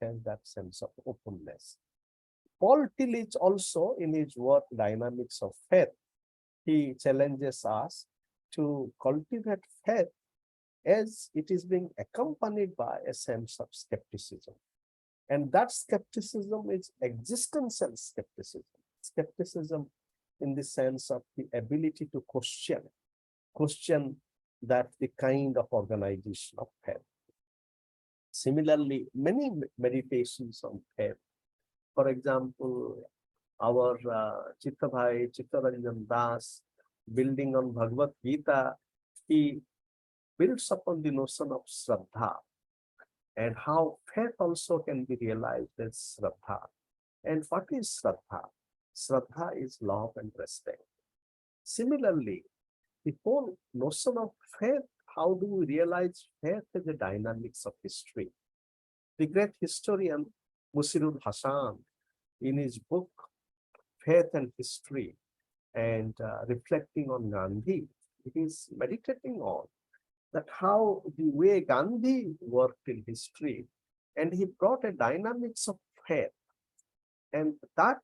has that sense of openness. Paul Tillich also, in his work Dynamics of Faith, he challenges us to cultivate faith as it is being accompanied by a sense of skepticism. And that skepticism is existential skepticism. Skepticism in the sense of the ability to question that the kind of organization of faith. Similarly, many meditations on faith, for example, our Chitta Ranjan Das, building on Bhagavad Gita, he builds upon the notion of Shraddha and how faith also can be realized as Shraddha. And what is Shraddha? Shraddha is love and respect. Similarly, the whole notion of faith, how do we realize faith as the dynamics of history? The great historian Musirul Hasan, in his book Faith and History, and reflecting on Gandhi, he is meditating on that how the way Gandhi worked in history, and he brought a dynamics of faith. And that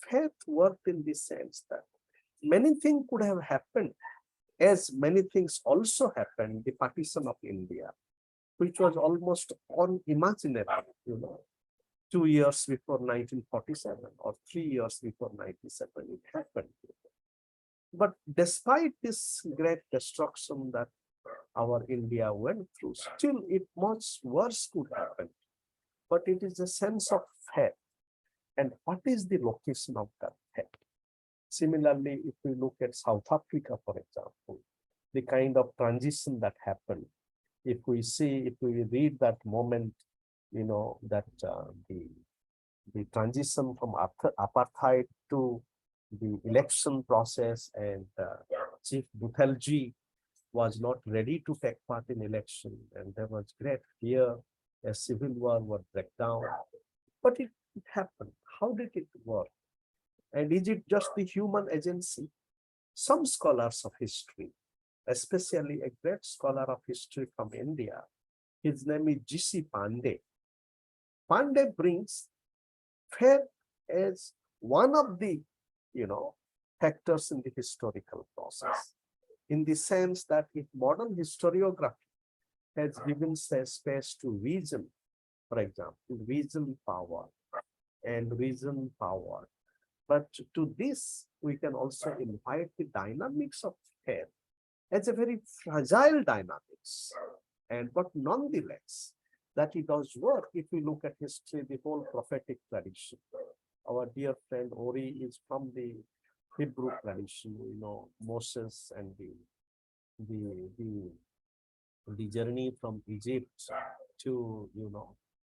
faith worked in the sense that many things could have happened, as many things also happened, the partition of India, which was almost unimaginable, 2 years before 1947 or 3 years before 97, it happened. But despite this great destruction that our India went through, still it much worse could happen. But it is a sense of faith. And what is the location of that faith? Similarly, if we look at South Africa, for example, the kind of transition that happened, if we read that moment, that the transition from apartheid to the election process, and Chief Buthelji was not ready to take part in election, and there was great fear, a civil war would break down. But it happened. How did it work? And is it just the human agency? Some scholars of history, especially a great scholar of history from India, his name is G.C. Pandey. Pandey brings faith as one of the, factors in the historical process, in the sense that if modern historiography has given space to vision, for example, vision power and reason power, but to this we can also invite the dynamics of faith as a very fragile dynamics, but nonetheless, that it does work. If we look at history, the whole prophetic tradition. Our dear friend Ori is from the Hebrew tradition, Moses and the journey from Egypt to,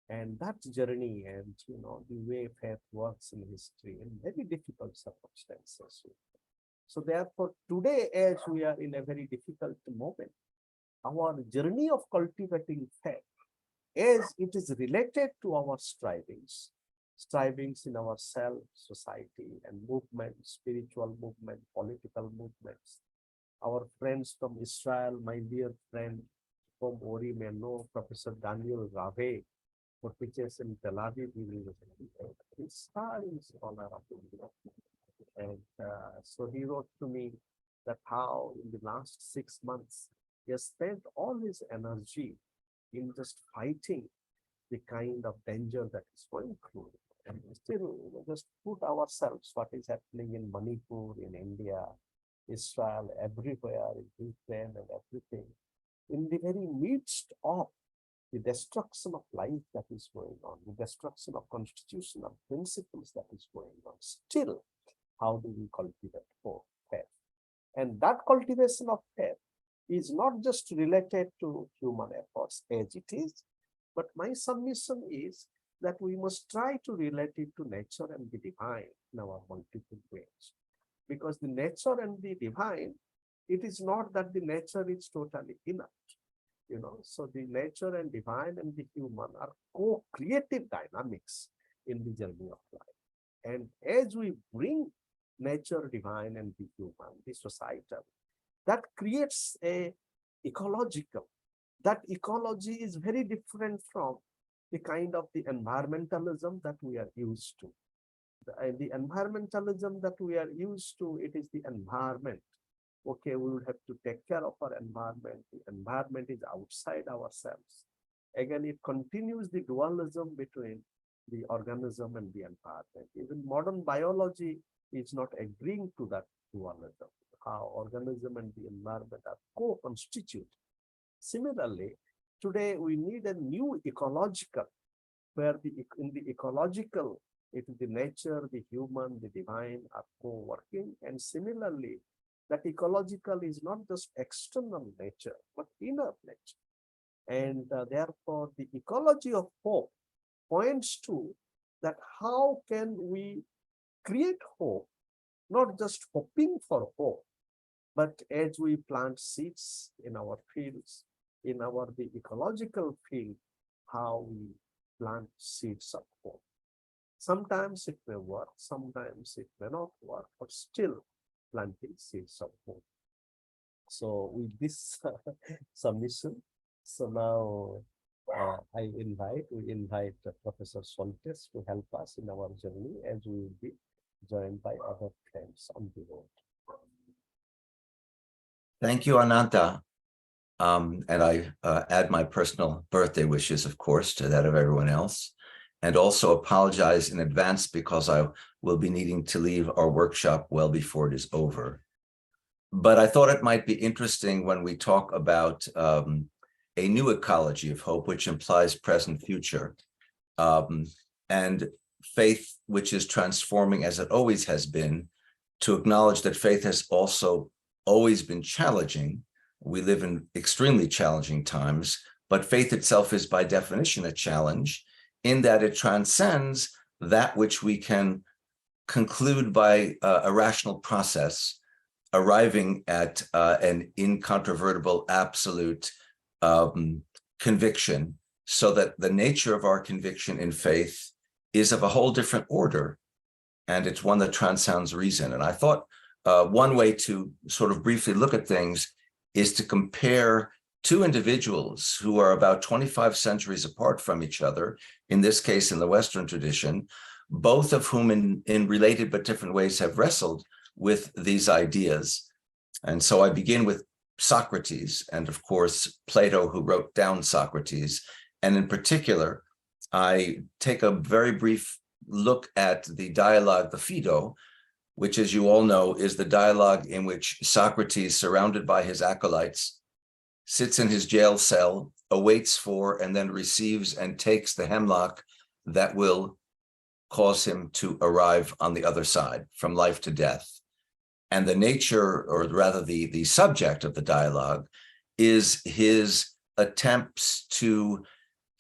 and that journey, and the way faith works in history in very difficult circumstances. So therefore, today, as we are in a very difficult moment, our journey of cultivating faith, as it is related to our strivings in our self, society, and movement, spiritual movement, political movements. Our friends from Israel, my dear friend from Ori may know, Professor Daniel Rave, who teaches in Tel Aviv University, inspiring scholar of India. And so he wrote to me that how in the last 6 months, he has spent all his energy in just fighting the kind of danger that is going through. And still, just put ourselves, what is happening in Manipur, in India, Israel, everywhere, in Ukraine and everything, in the very midst of the destruction of life that is going on, the destruction of constitutional principles that is going on. Still, how do we cultivate faith? And that cultivation of faith is not just related to human efforts as it is, but my submission is that we must try to relate it to nature and the divine in our multiple ways. Because the nature and the divine, it is not that the nature is totally inert. So the nature and divine and the human are co-creative dynamics in the journey of life. And as we bring nature, divine, and the human, the societal, that creates a ecological. That ecology is very different from the kind of the environmentalism that we are used to. The environmentalism that we are used to, it is the environment. Okay, we will have to take care of our environment. The environment is outside ourselves. Again, it continues the dualism between the organism and the environment. Even modern biology is not agreeing to that dualism, how organism and the environment are co-constituted. Similarly, today we need a new ecological, where in the ecological, it is the nature, the human, the divine are co-working. And similarly, that ecological is not just external nature, but inner nature. And therefore, the ecology of hope points to that how can we create hope, not just hoping for hope, but as we plant seeds in our fields, in the ecological field, how we plant seeds of hope. Sometimes it may work, sometimes it may not work, but still planting seeds of hope. So with this submission, so now we invite Professor Soltes to help us in our journey, as we will be joined by other friends on the road. Thank you, Ananta. And I add my personal birthday wishes, of course, to that of everyone else, and also apologize in advance because I will be needing to leave our workshop well before it is over. But I thought it might be interesting when we talk about a new ecology of hope, which implies present future, and faith, which is transforming as it always has been, to acknowledge that faith has also always been challenging. We live in extremely challenging times, but faith itself is by definition a challenge in that it transcends that which we can conclude by a rational process, arriving at an incontrovertible, absolute conviction, so that the nature of our conviction in faith is of a whole different order, and it's one that transcends reason. And I thought one way to sort of briefly look at things is to compare two individuals who are about 25 centuries apart from each other, in this case in the Western tradition, both of whom in related but different ways have wrestled with these ideas. And so I begin with Socrates, and of course, Plato, who wrote down Socrates. And in particular, I take a very brief look at the dialogue, the Phaedo, which, as you all know, is the dialogue in which Socrates, surrounded by his acolytes, sits in his jail cell, awaits for, and then receives and takes the hemlock that will cause him to arrive on the other side, from life to death. And the nature, or rather the subject of the dialogue, is his attempts to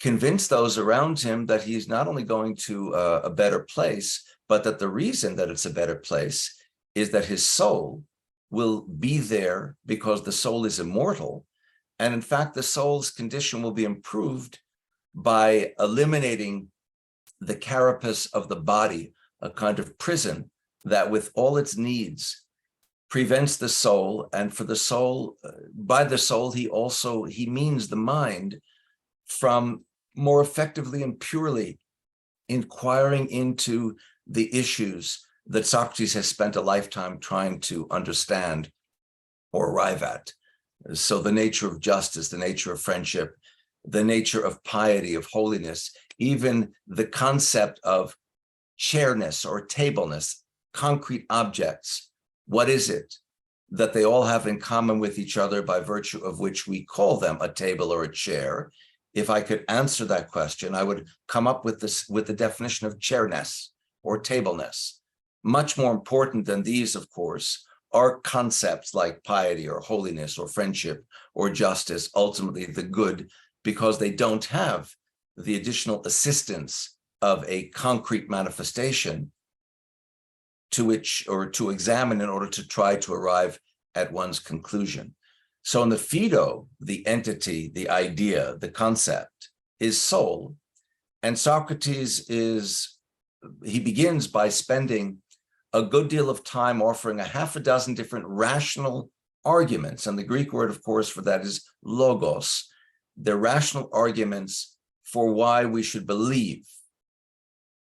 convince those around him that he's not only going to a better place, but that the reason that it's a better place is that his soul will be there because the soul is immortal. And in fact, the soul's condition will be improved by eliminating the carapace of the body, a kind of prison that with all its needs prevents the soul. And for the soul, by the soul, he means the mind, from more effectively and purely inquiring into the issues that Socrates has spent a lifetime trying to understand or arrive at. So the nature of justice, the nature of friendship, the nature of piety, of holiness, even the concept of chairness or tableness, concrete objects. What is it that they all have in common with each other by virtue of which we call them a table or a chair? If I could answer that question, I would come up with the definition of chairness or tableness. Much more important than these, of course, are concepts like piety or holiness or friendship or justice, ultimately the good, because they don't have the additional assistance of a concrete manifestation to which, or to examine in order to try to arrive at one's conclusion. So in the Phaedo, the entity, the idea, the concept is soul. And Socrates he begins by spending a good deal of time offering a half a dozen different rational arguments. And the Greek word, of course, for that is logos. They're rational arguments for why we should believe,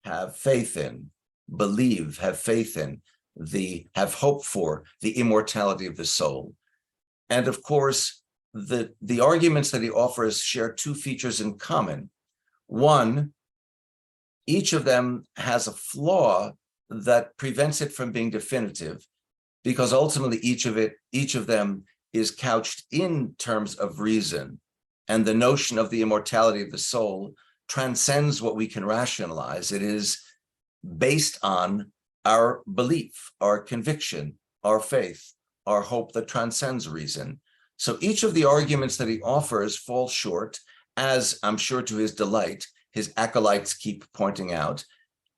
have faith in, believe, have faith in, have hope for the immortality of the soul. And of course, the arguments that he offers share two features in common. One, each of them has a flaw that prevents it from being definitive, because ultimately each of them is couched in terms of reason, and the notion of the immortality of the soul transcends what we can rationalize. It is based on our belief, our conviction, our faith, our hope that transcends reason. So each of the arguments that he offers falls short, as I'm sure to his delight, his acolytes keep pointing out.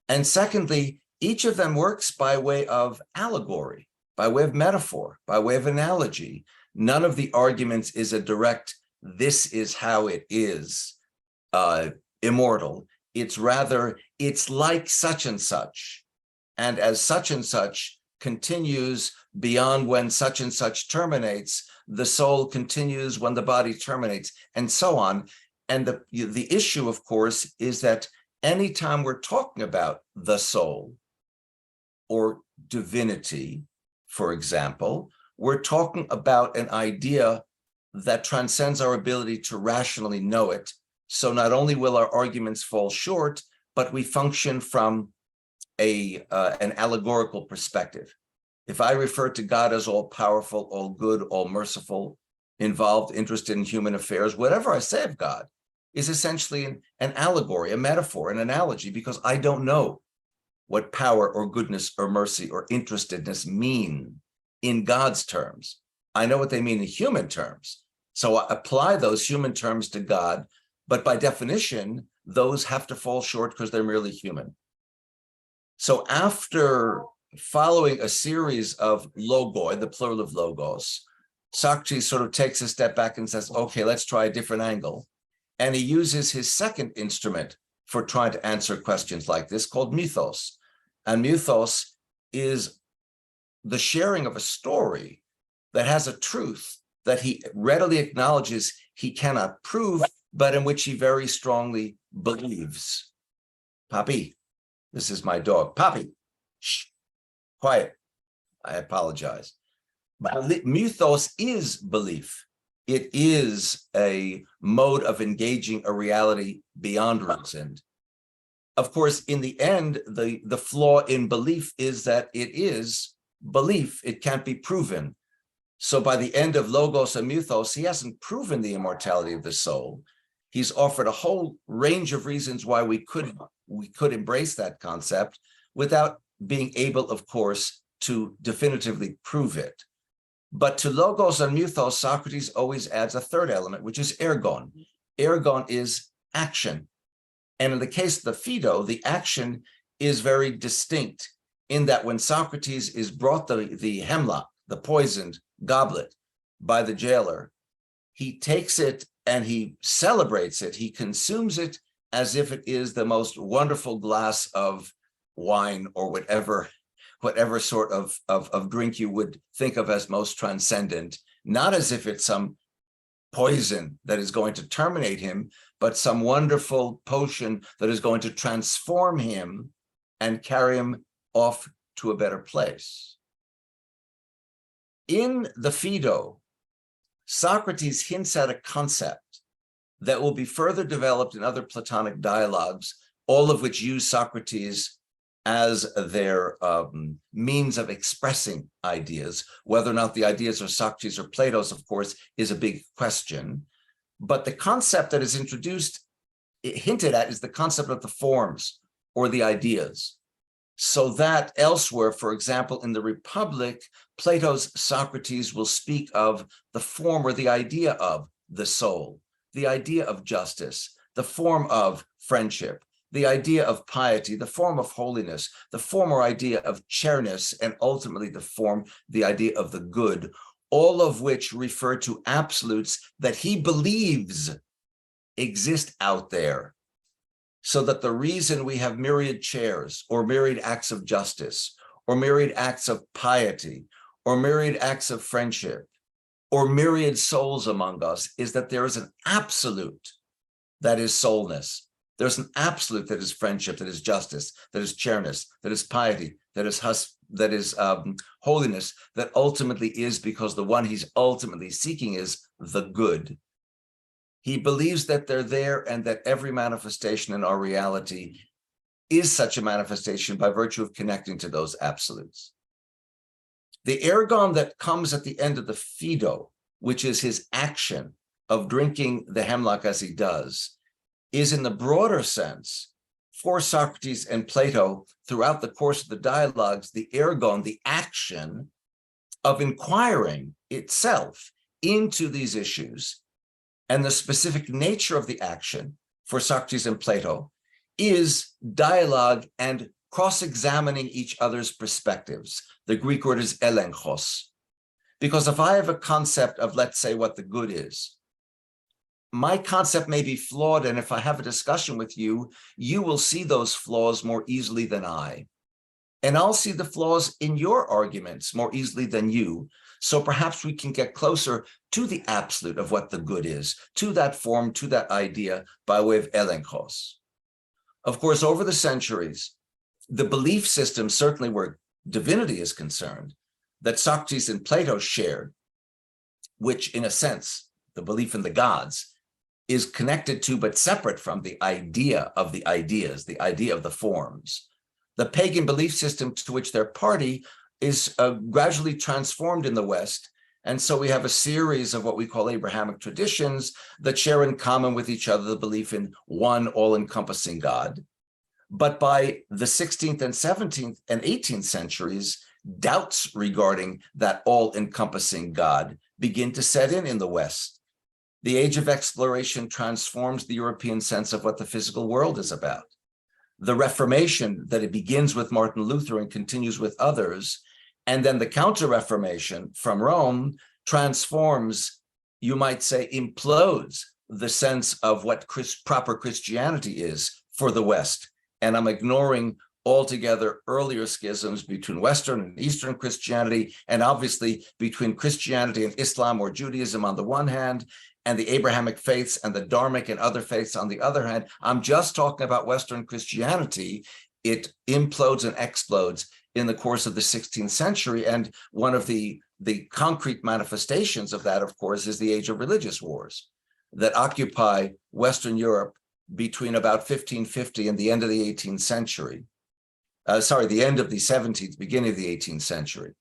And secondly, each of them works by way of allegory, by way of metaphor, by way of analogy. None of the arguments is a direct, this is how it is, immortal. It's rather, it's like such and such. And as such and such continues beyond when such and such terminates, the soul continues when the body terminates, and so on. And the issue, of course, is that anytime we're talking about the soul or divinity, for example, we're talking about an idea that transcends our ability to rationally know it. So not only will our arguments fall short, but we function from an allegorical perspective. If I refer to God as all powerful, all good, all merciful, involved, interested in human affairs, whatever I say of God is essentially an allegory, a metaphor, an analogy, because I don't know what power or goodness or mercy or interestedness mean in God's terms. I know what they mean in human terms. So I apply those human terms to God, but by definition, those have to fall short because they're merely human. So after following a series of logoi, the plural of logos, Socrates sort of takes a step back and says, okay, let's try a different angle. And he uses his second instrument for trying to answer questions like this, called mythos. And mythos is the sharing of a story that has a truth that he readily acknowledges he cannot prove, but in which he very strongly believes. Papi, this is my dog. Papi, shh, quiet. I apologize. But mythos is belief. It is a mode of engaging a reality beyond reason. Of course, in the end, the flaw in belief is that it is belief. It can't be proven. So by the end of Logos and Mythos, he hasn't proven the immortality of the soul. He's offered a whole range of reasons why we could embrace that concept without being able, of course, to definitively prove it. But to Logos and Mythos, Socrates always adds a third element, which is ergon. Ergon is action. And in the case of the Phaedo, the action is very distinct in that when Socrates is brought the hemlock, the poisoned goblet by the jailer, he takes it and he celebrates it. He consumes it as if it is the most wonderful glass of wine or whatever sort of drink you would think of as most transcendent, not as if it's some poison that is going to terminate him, but some wonderful potion that is going to transform him and carry him off to a better place. In the Phaedo, Socrates hints at a concept that will be further developed in other Platonic dialogues, all of which use Socrates as their means of expressing ideas. Whether or not the ideas are Socrates or Plato's, of course, is a big question. But the concept that is introduced, hinted at, is the concept of the forms or the ideas. So that elsewhere, for example, in the Republic, Plato's Socrates will speak of the form or the idea of the soul, the idea of justice, the form of friendship, the idea of piety, the form of holiness, the form or idea of chairness, and ultimately the idea of the good, all of which refer to absolutes that he believes exist out there. So that the reason we have myriad chairs or myriad acts of justice or myriad acts of piety or myriad acts of friendship or myriad souls among us is that there is an absolute that is soulness. There's an absolute that is friendship, that is justice, that is chairness, that is piety, that is holiness, that ultimately is because the one he's ultimately seeking is the good. He believes that they're there and that every manifestation in our reality is such a manifestation by virtue of connecting to those absolutes. The ergon that comes at the end of the Phaedo, which is his action of drinking the hemlock as he does, is in the broader sense, for Socrates and Plato, throughout the course of the dialogues, the ergon, the action of inquiring itself into these issues, and the specific nature of the action for Socrates and Plato is dialogue and cross-examining each other's perspectives. The Greek word is elenchos. Because if I have a concept of, let's say, what the good is, my concept may be flawed, and if I have a discussion with you, you will see those flaws more easily than I. And I'll see the flaws in your arguments more easily than you. So perhaps we can get closer to the absolute of what the good is, to that form, to that idea, by way of elenchos. Of course, over the centuries, the belief system, certainly where divinity is concerned, that Socrates and Plato shared, which in a sense, the belief in the gods, is connected to but separate from the idea of the ideas, the idea of the forms. The pagan belief system to which they're party is gradually transformed in the West. And so we have a series of what we call Abrahamic traditions that share in common with each other the belief in one all-encompassing God. But by the 16th and 17th and 18th centuries, doubts regarding that all-encompassing God begin to set in the West. The age of exploration transforms the European sense of what the physical world is about. The Reformation, that it begins with Martin Luther and continues with others, and then the Counter-Reformation from Rome transforms, you might say, implodes the sense of what proper Christianity is for the West. And I'm ignoring altogether earlier schisms between Western and Eastern Christianity, and obviously between Christianity and Islam or Judaism on the one hand, and the Abrahamic faiths and the Dharmic and other faiths on the other hand. I'm just talking about Western Christianity. It implodes and explodes in the course of the 16th century. And one of the concrete manifestations of that, of course, is the age of religious wars that occupy Western Europe between about 1550 and the end of the 18th century. The end of the 17th, beginning of the 18th century.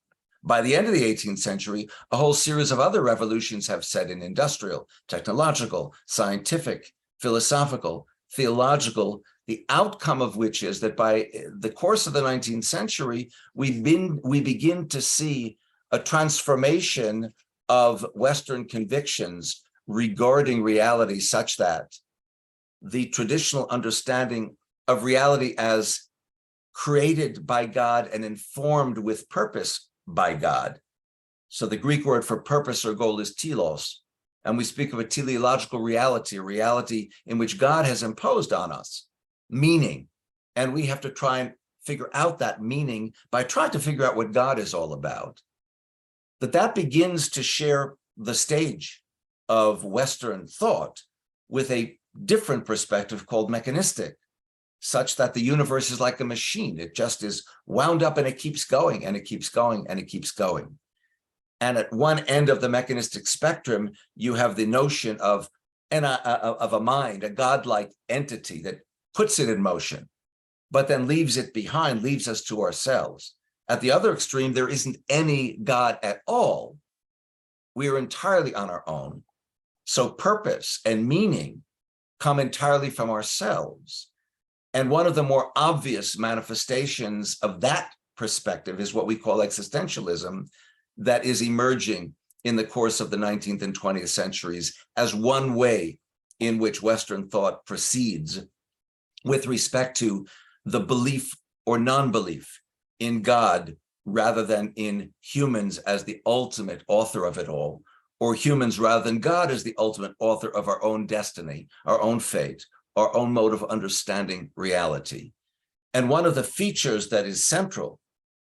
By the end of the 18th century, a whole series of other revolutions have set in: industrial, technological, scientific, philosophical, theological, the outcome of which is that by the course of the 19th century, we begin to see a transformation of Western convictions regarding reality, such that the traditional understanding of reality as created by God and informed with purpose by God. So the Greek word for purpose or goal is telos, and we speak of a teleological reality, a reality in which God has imposed on us meaning, and we have to try and figure out that meaning by trying to figure out what God is all about. That begins to share the stage of Western thought with a different perspective called mechanistic, such that the universe is like a machine. It just is wound up and it keeps going and it keeps going and it keeps going. And at one end of the mechanistic spectrum, you have the notion of a mind, a godlike entity that puts it in motion, but then leaves it behind, leaves us to ourselves. At the other extreme, there isn't any God at all. We are entirely on our own. So purpose and meaning come entirely from ourselves. And one of the more obvious manifestations of that perspective is what we call existentialism, that is emerging in the course of the 19th and 20th centuries as one way in which Western thought proceeds with respect to the belief or non-belief in God rather than in humans as the ultimate author of it all, or humans rather than God as the ultimate author of our own destiny, our own fate, our own mode of understanding reality. And one of the features that is central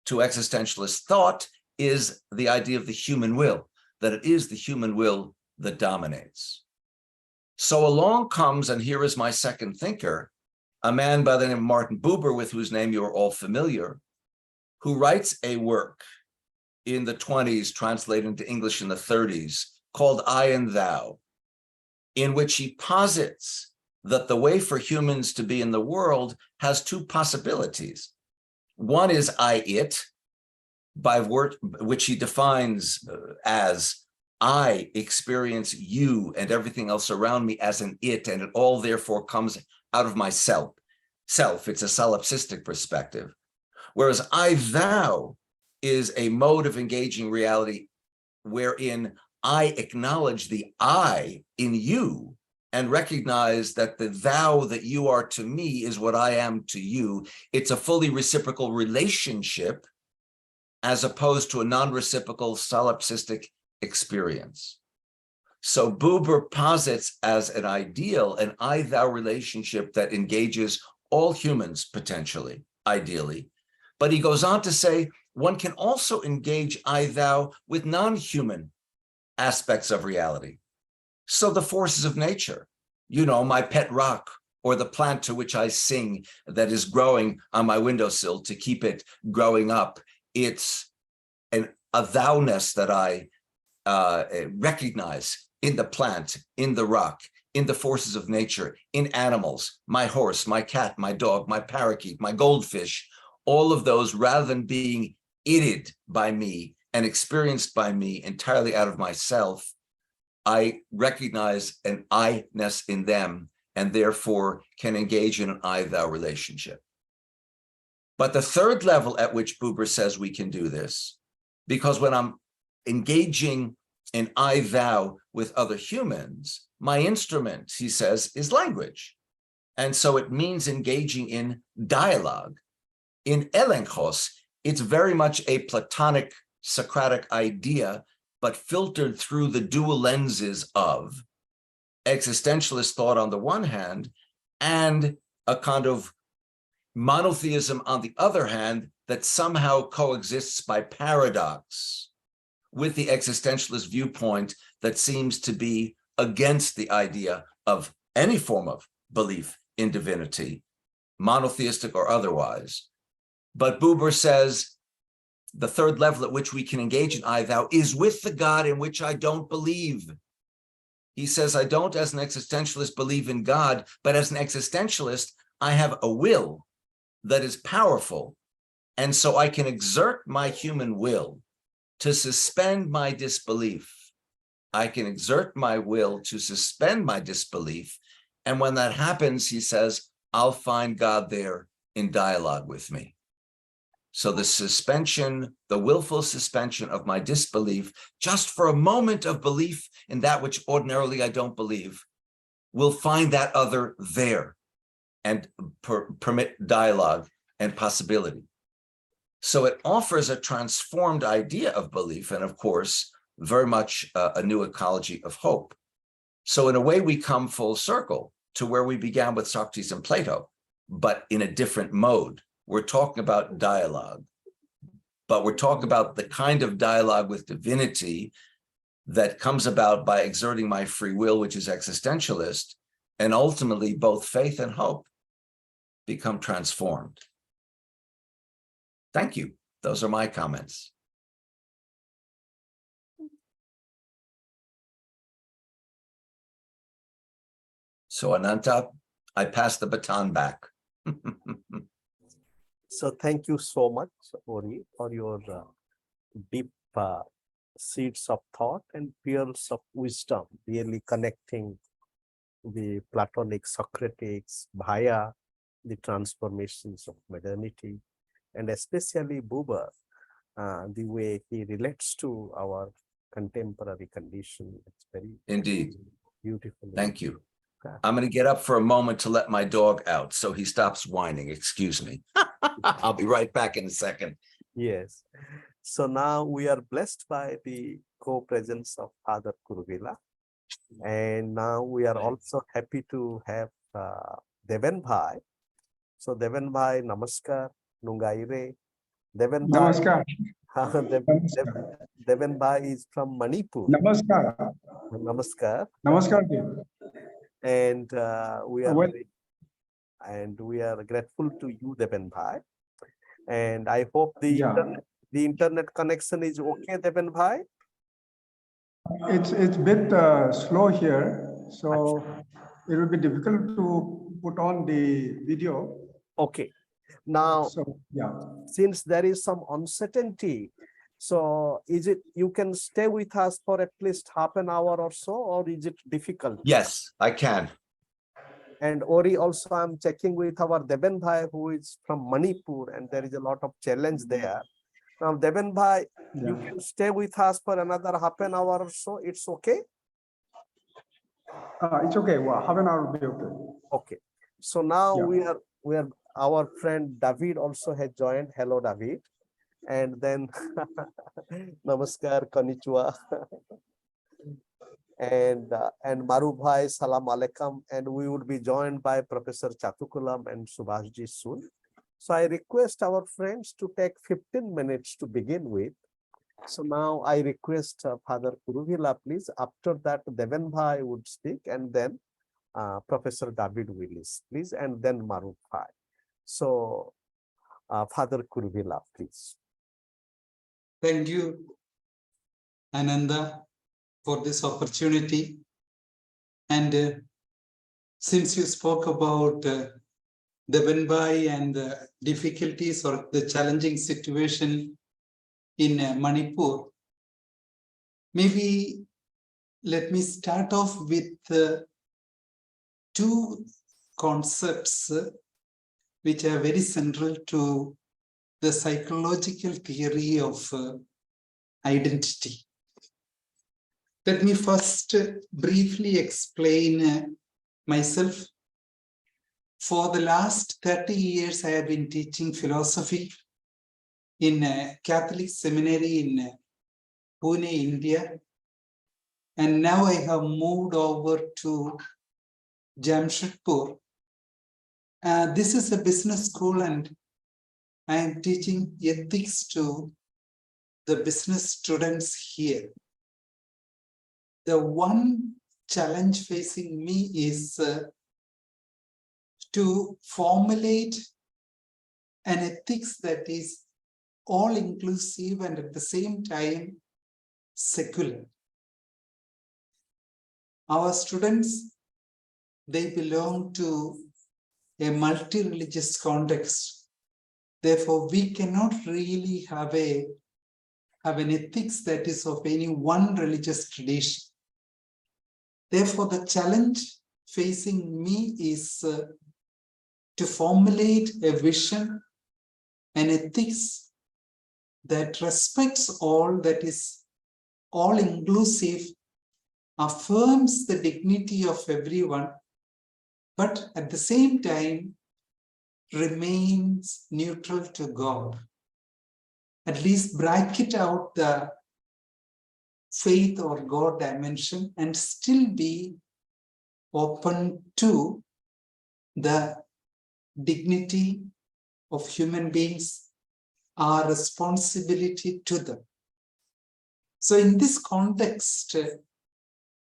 to existentialist thought is the idea of the human will, that it is the human will that dominates. So along comes, and here is my second thinker, a man by the name of Martin Buber, with whose name you are all familiar, who writes a work in the 20s, translated into English in the 30s, called I and Thou, in which he posits that the way for humans to be in the world has two possibilities. One is I, it, by word, which he defines as I experience you and everything else around me as an it, and it all therefore comes out of myself. It's a solipsistic perspective. Whereas I, thou is a mode of engaging reality wherein I acknowledge the I in you and recognize that the thou that you are to me is what I am to you. It's a fully reciprocal relationship as opposed to a non-reciprocal solipsistic experience. So Buber posits as an ideal, an I-thou relationship that engages all humans potentially, ideally. But he goes on to say, one can also engage I-thou with non-human aspects of reality. So the forces of nature, you know, my pet rock, or the plant to which I sing that is growing on my windowsill to keep it growing up. It's a thou-ness that I recognize in the plant, in the rock, in the forces of nature, in animals, my horse, my cat, my dog, my parakeet, my goldfish, all of those, rather than being itted by me and experienced by me entirely out of myself, I recognize an I-ness in them and therefore can engage in an I-thou relationship. But the third level at which Buber says we can do this, because when I'm engaging in I-thou with other humans, my instrument, he says, is language. And so it means engaging in dialogue. In elenchos, it's very much a Platonic Socratic idea, but filtered through the dual lenses of existentialist thought on the one hand, and a kind of monotheism on the other hand, that somehow coexists by paradox with the existentialist viewpoint that seems to be against the idea of any form of belief in divinity, monotheistic or otherwise. But Buber says the third level at which we can engage in I-thou is with the God in which I don't believe. He says, I don't, as an existentialist, believe in God, but as an existentialist, I have a will that is powerful. And so I can exert my human will to suspend my disbelief. I can exert my will to suspend my disbelief. And when that happens, he says, I'll find God there in dialogue with me. So the suspension, the willful suspension of my disbelief, just for a moment of belief in that which ordinarily I don't believe, will find that other there and permit dialogue and possibility. So it offers a transformed idea of belief, and of course, very much a new ecology of hope. So in a way, we come full circle to where we began with Socrates and Plato, but in a different mode. We're talking about dialogue, but we're talking about the kind of dialogue with divinity that comes about by exerting my free will, which is existentialist, and ultimately both faith and hope become transformed. Thank you. Those are my comments. So Ananta, I pass the baton back. So thank you so much, Ori, for your deep seeds of thought and pearls of wisdom, really connecting the Platonic Socratics via the transformations of modernity, and especially Buber, the way he relates to our contemporary condition. It's very Indeed. beautiful. Thank you. I'm going to get up for a moment to let my dog out so he stops whining. Excuse me. I'll be right back in a second. Yes. So now we are blessed by the co-presence of Father Kuruvilla. And now we are also happy to have Devan Bhai. So Devan Bhai, namaskar, nungaire. Devan Bhai, Namaskar. Devan Bhai is from Manipur. Namaskar. Namaskar. Namaskar. and we are Well, we are grateful to you, Deven Bhai. And I hope yeah, the internet connection is okay, Deven Bhai. it's bit slow here, so it will be difficult to put on the video. Okay. Now, So yeah, since there is some uncertainty, so is it you can stay with us for at least half an hour or so, or is it difficult? Yes, I can. And Ori, also I'm checking with our Deven Bhai, who is from Manipur, and there is a lot of challenge there. Now, Deven Bhai, you yeah. can stay with us for another half an hour or so. It's okay? It's okay. Well, half an hour will be okay. Okay. So now Yeah. we are our friend David also has joined. Hello, David. And then Namaskar, Konnichiwa. And Maru Bhai, Salam Alaikum. And we would be joined by Professor Chatukulam and Subhashji soon. So I request our friends to take 15 minutes to begin with. So now I request Father Kuruvila, please. After that, Deven Bhai would speak, and then Professor David Willis, please, and then Maru Bhai. So Father Kuruvila, please. Thank you, Ananda, for this opportunity. And since you spoke about the Benbai and the difficulties or the challenging situation in Manipur, maybe let me start off with two concepts which are very central to the psychological theory of identity. Let me first briefly explain myself. For the last 30 years, I have been teaching philosophy in a Catholic seminary in Pune, India. And now I have moved over to Jamshedpur. This is a business school, and I am teaching ethics to the business students here. The one challenge facing me is to formulate an ethics that is all-inclusive and at the same time secular. Our students, they belong to a multi-religious context. Therefore, we cannot really have an ethics that is of any one religious tradition. Therefore, the challenge facing me is to formulate a vision, an ethics that respects all, that is all-inclusive, affirms the dignity of everyone, but at the same time remains neutral to God. At least bracket out the faith or God dimension and still be open to the dignity of human beings, our responsibility to them. So in this context,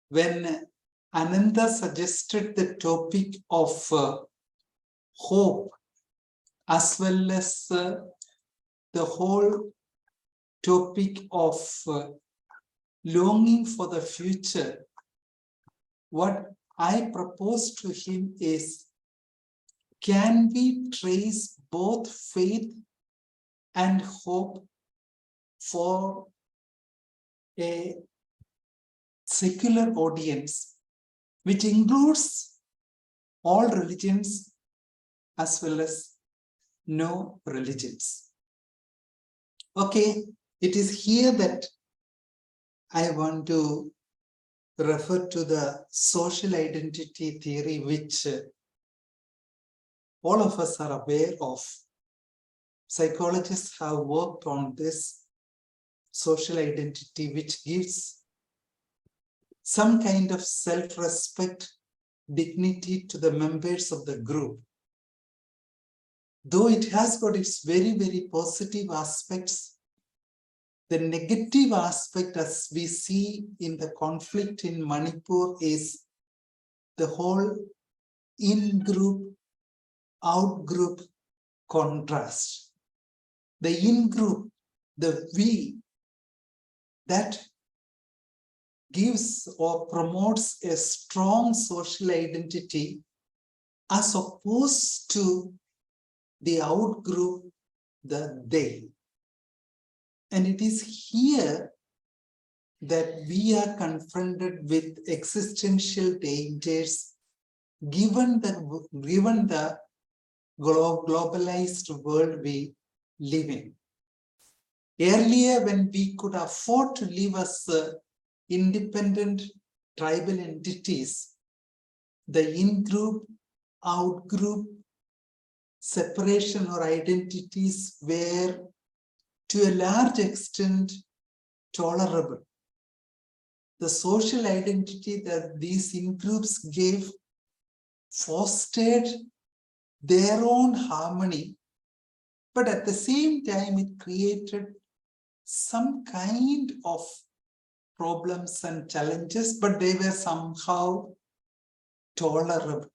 when Ananda suggested the topic of hope, as well as the whole topic of longing for the future, what I propose to him is, can we trace both faith and hope for a secular audience, which includes all religions as well as no religions? Okay, it is here that I want to refer to the social identity theory, which all of us are aware of. Psychologists have worked on this social identity, which gives some kind of self-respect, dignity to the members of the group. Though it has got its very, very positive aspects, the negative aspect, as we see in the conflict in Manipur, is the whole in-group, out-group contrast. The in-group, the we, that gives or promotes a strong social identity as opposed to the out-group, the they. And it is here that we are confronted with existential dangers given the globalized world we live in. Earlier, when we could afford to live as independent tribal entities, the in-group, out-group separation or identities were to a large extent tolerable. The social identity that these in-groups gave fostered their own harmony, but at the same time it created some kind of problems and challenges, but they were somehow tolerable.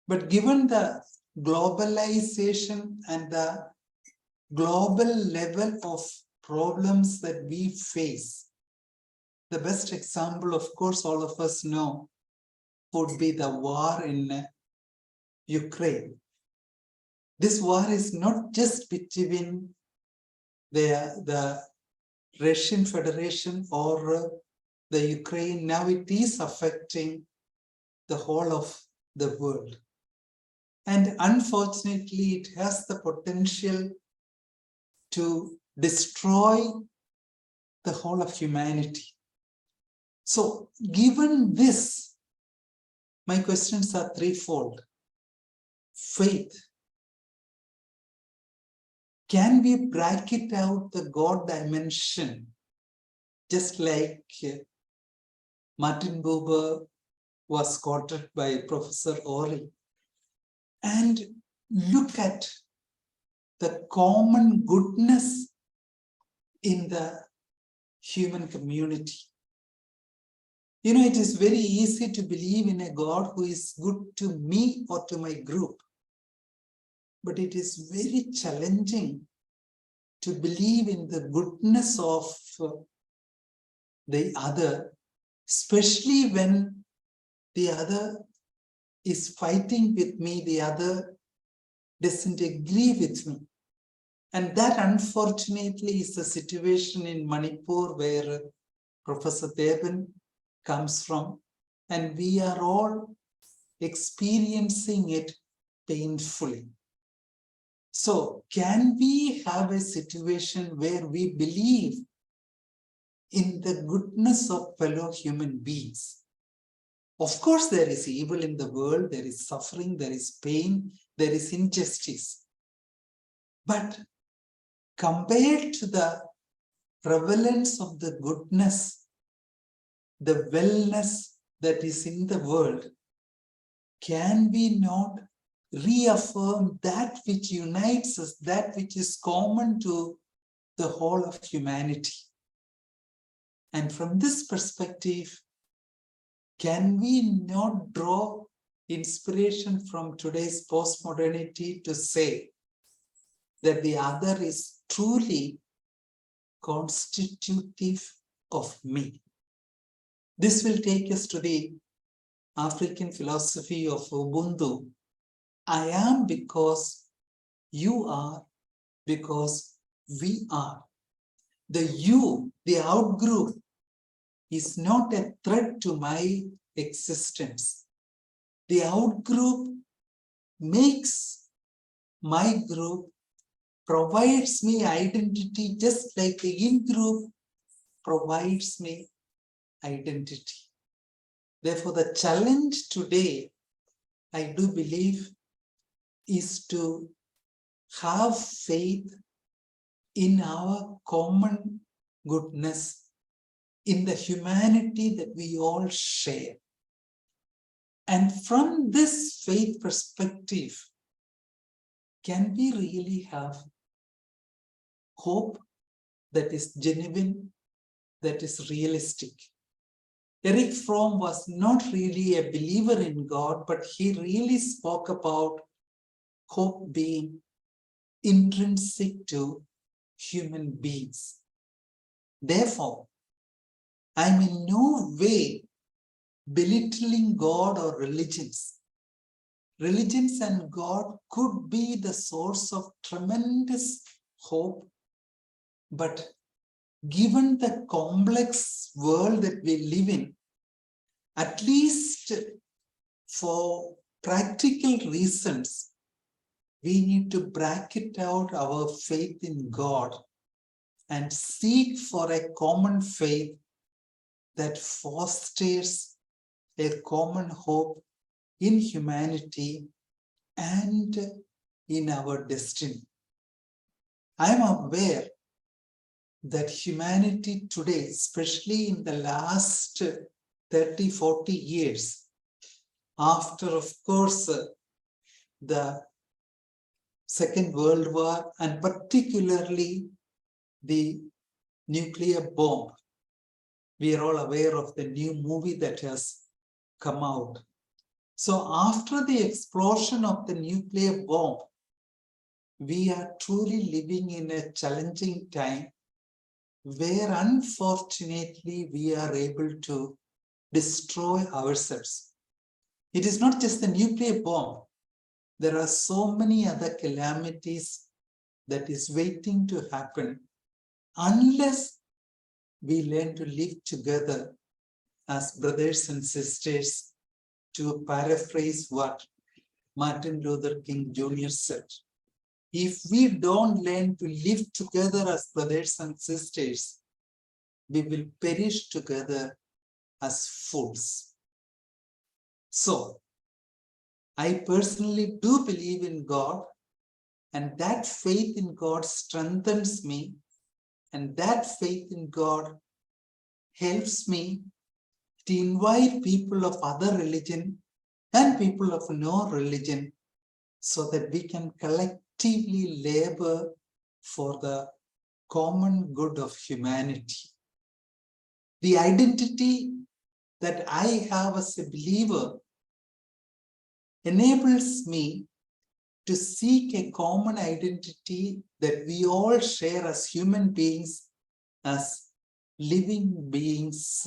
But given the globalization and the global level of problems that we face, the best example, of course, all of us know, would be the war in Ukraine. This war is not just between the Russian Federation or the Ukraine. Now it is affecting the whole of the world. And unfortunately, it has the potential to destroy the whole of humanity. So given this, my questions are threefold. Faith. Can we bracket out the God dimension, just like Martin Buber was quoted by Professor Ori, and look at the common goodness in the human community? You know, it is very easy to believe in a God who is good to me or to my group. But it is very challenging to believe in the goodness of the other, especially when the other is fighting with me, the other doesn't agree with me. And that, unfortunately, is the situation in Manipur where Professor Devan comes from. And we are all experiencing it painfully. So, can we have a situation where we believe in the goodness of fellow human beings? Of course, there is evil in the world, there is suffering, there is pain, there is injustice. But compared to the prevalence of the goodness, the wellness that is in the world, can we not reaffirm that which unites us, that which is common to the whole of humanity? And from this perspective, can we not draw inspiration from today's postmodernity to say that the other is truly constitutive of me? This will take us to the African philosophy of Ubuntu. I am because you are, because we are. The you, the out-group, is not a threat to my existence. The out-group makes my group, provides me identity, just like the in-group provides me identity. Therefore, the challenge today, I do believe, is to have faith in our common goodness, in the humanity that we all share. And from this faith perspective, can we really have hope that is genuine, that is realistic? Eric Fromm was not really a believer in God, but he really spoke about hope being intrinsic to human beings. Therefore, I'm in no way belittling God or religions. Religions and God could be the source of tremendous hope, but given the complex world that we live in, at least for practical reasons, we need to bracket out our faith in God and seek for a common faith that fosters a common hope in humanity and in our destiny. I am aware that humanity today, especially in the last 30, 40 years, after, of course, the Second World War, and particularly the nuclear bomb. We are all aware of the new movie that has come out. So after the explosion of the nuclear bomb, we are truly living in a challenging time where unfortunately we are able to destroy ourselves. It is not just the nuclear bomb. There are so many other calamities that is waiting to happen unless we learn to live together as brothers and sisters, to paraphrase what Martin Luther King Jr. said. If we don't learn to live together as brothers and sisters, we will perish together as fools. So, I personally do believe in God, and that faith in God strengthens me, and that faith in God helps me to invite people of other religion and people of no religion so that we can collectively labor for the common good of humanity. The identity that I have as a believer enables me to seek a common identity that we all share as human beings, as living beings,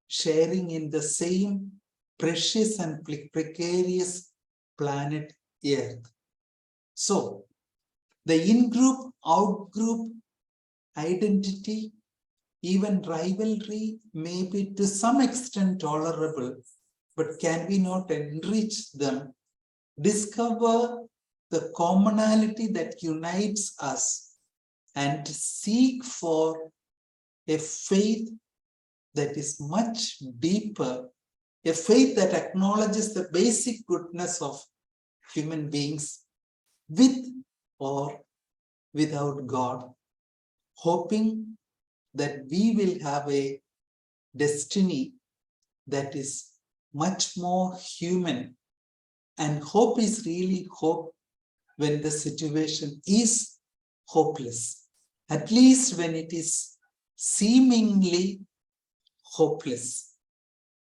sharing in the same precious and precarious planet Earth. So, the in-group, out-group identity, even rivalry may be to some extent tolerable, but can we not enrich them, discover the commonality that unites us, and seek for a faith that is much deeper, a faith that acknowledges the basic goodness of human beings with or without God, hoping that we will have a destiny that is much more human. And hope is really hope when the situation is hopeless, at least when it is seemingly hopeless.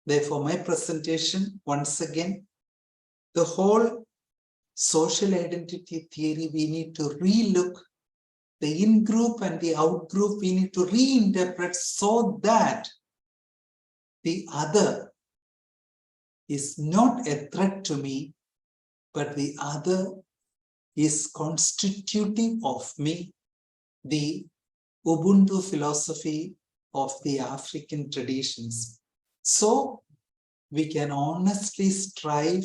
Therefore, my presentation, once again, the whole social identity theory, we need to relook. The in-group and the out-group, we need to reinterpret so that the other is not a threat to me, but the other is constitutive of me, the Ubuntu philosophy of the African traditions. So we can honestly strive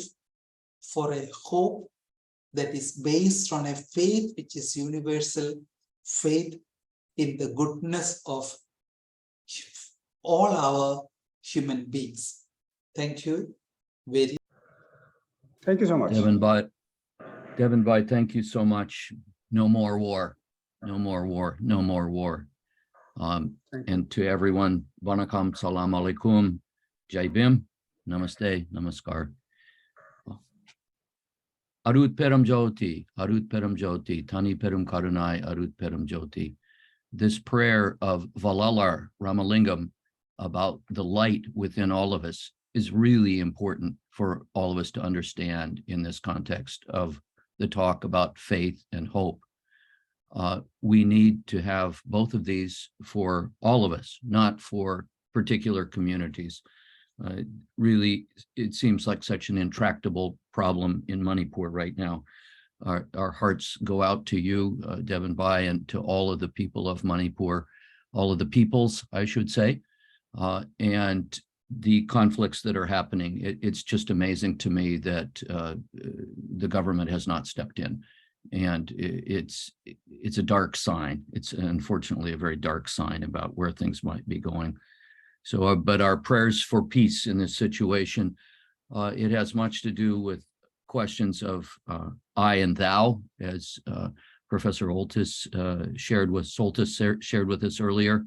for a hope that is based on a faith which is universal, faith in the goodness of all our human beings. Thank you very much. Thank you so much. Devin Bhai, thank you so much. No more war, no more war, no more war. And to everyone, Vanakam, Salam Alaikum, Jai Bhim, Namaste, Namaskar. Arut Peram Jyoti, Tani Peram Karunai, Arut Peram Jyoti. This prayer of Valalar Ramalingam about the light within all of us is really important for all of us to understand in this context of the talk about faith and hope. We need to have both of these for all of us, not for particular communities. Really, it seems like such an intractable problem in Manipur right now. Our hearts go out to you, Devin Bai, and to all of the people of Manipur, all of the peoples, I should say, and the conflicts that are happening. It's just amazing to me that the government has not stepped in. And it's a dark sign. It's unfortunately a very dark sign about where things might be going. So, but our prayers for peace in this situation, it has much to do with questions of I and thou, as Professor Soltis shared with us earlier,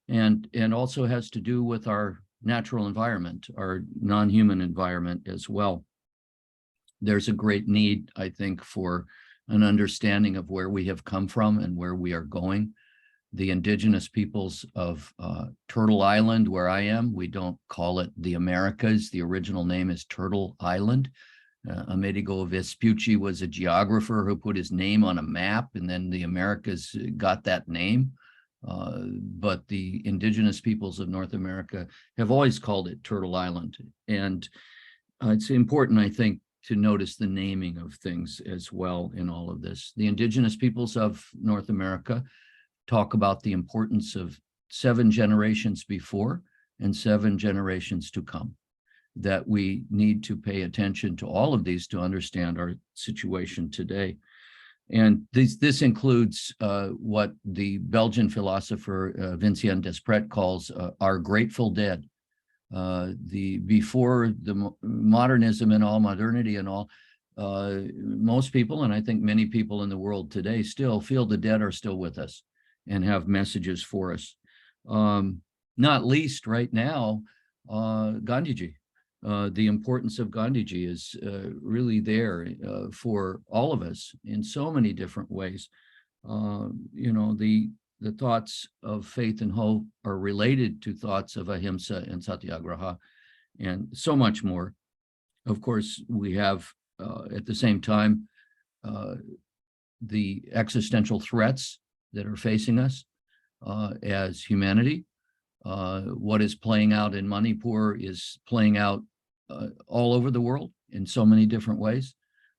and also has to do with our natural environment, our non-human environment as well. There's a great need, I think, for an understanding of where we have come from and where we are going. The indigenous peoples of Turtle Island, where I am, we don't call it the Americas. The original name is Turtle Island. Amerigo Vespucci was a geographer who put his name on a map, and then the Americas got that name. But the indigenous peoples of North America have always called it Turtle Island. And it's important, I think, to notice the naming of things as well in all of this. The indigenous peoples of North America talk about the importance of 7 generations before and 7 generations to come, that we need to pay attention to all of these to understand our situation today. And this includes what the Belgian philosopher Vincent Desprez calls our grateful dead. Before the modernism and all, modernity and all, most people, and I think many people in the world today, still feel the dead are still with us and have messages for us. Not least right now, Gandhiji. The importance of Gandhiji is really there for all of us in so many different ways. You know, the thoughts of faith and hope are related to thoughts of ahimsa and satyagraha and so much more. Of course, we have at the same time the existential threats that are facing us as humanity. What is playing out in Manipur is playing out all over the world in so many different ways.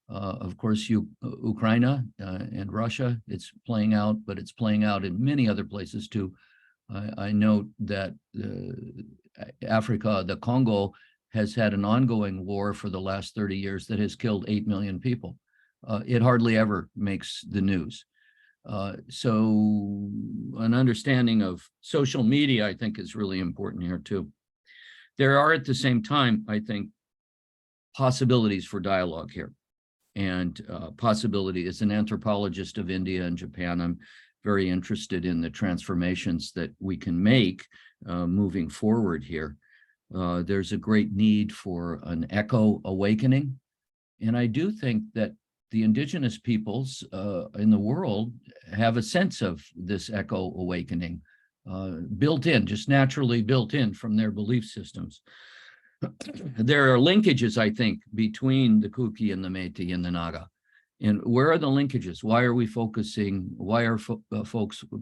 Of course, Ukraine and Russia, it's playing out, but it's playing out in many other places too. I note that Africa, the Congo, has had an ongoing war for the last 30 years that has killed 8 million people. It hardly ever makes the news. So an understanding of social media, I think, is really important here too. There are at the same time, I think, possibilities for dialogue here. And possibility, as an anthropologist of India and Japan, I'm very interested in the transformations that we can make moving forward here. There's a great need for an eco awakening. And I do think that the indigenous peoples in the world have a sense of this eco awakening built in, just naturally built in from their belief systems. There are linkages, I think, between the Kuki and the Métis and the Naga. And where are the linkages? Why are we focusing? Why are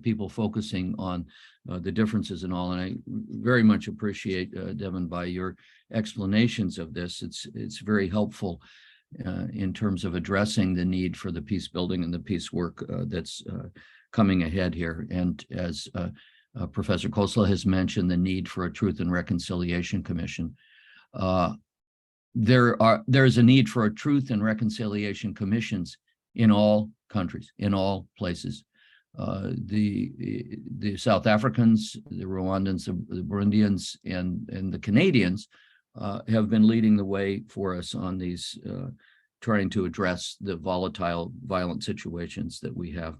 people focusing on the differences and all? And I very much appreciate, Devin, by your explanations of this. It's very helpful in terms of addressing the need for the peace building and the peace work that's coming ahead here. And as Professor Khosla has mentioned, the need for a Truth and Reconciliation Commission. There's a need for a Truth and Reconciliation Commissions in all countries, in all places. The South Africans, the Rwandans, the Burundians, and the Canadians have been leading the way for us on these, trying to address the volatile, violent situations that we have.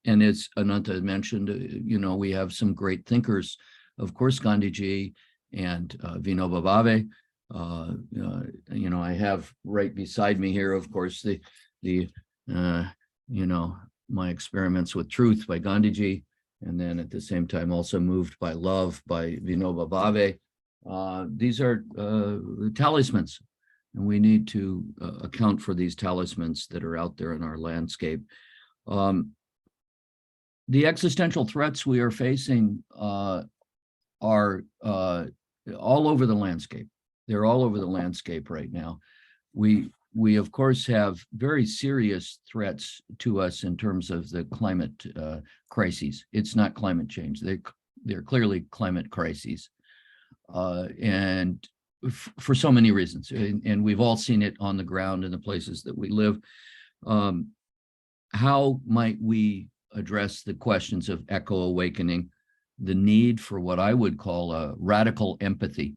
And as Ananta mentioned, you know, we have some great thinkers, of course, Gandhiji and Vinoba Bhave. You know, I have right beside me here, of course, you know, my experiments with truth by Gandhiji, and then at the same time also moved by love by Vinoba Bhave. These are talismans, and we need to account for these talismans that are out there in our landscape. The existential threats we are facing are all over the landscape. They're all over the landscape right now. We of course have very serious threats to us in terms of the climate crises. It's not climate change. They're clearly climate crises. And for so many reasons. And we've all seen it on the ground in the places that we live. How might we address the questions of eco-awakening, the need for what I would call a radical empathy?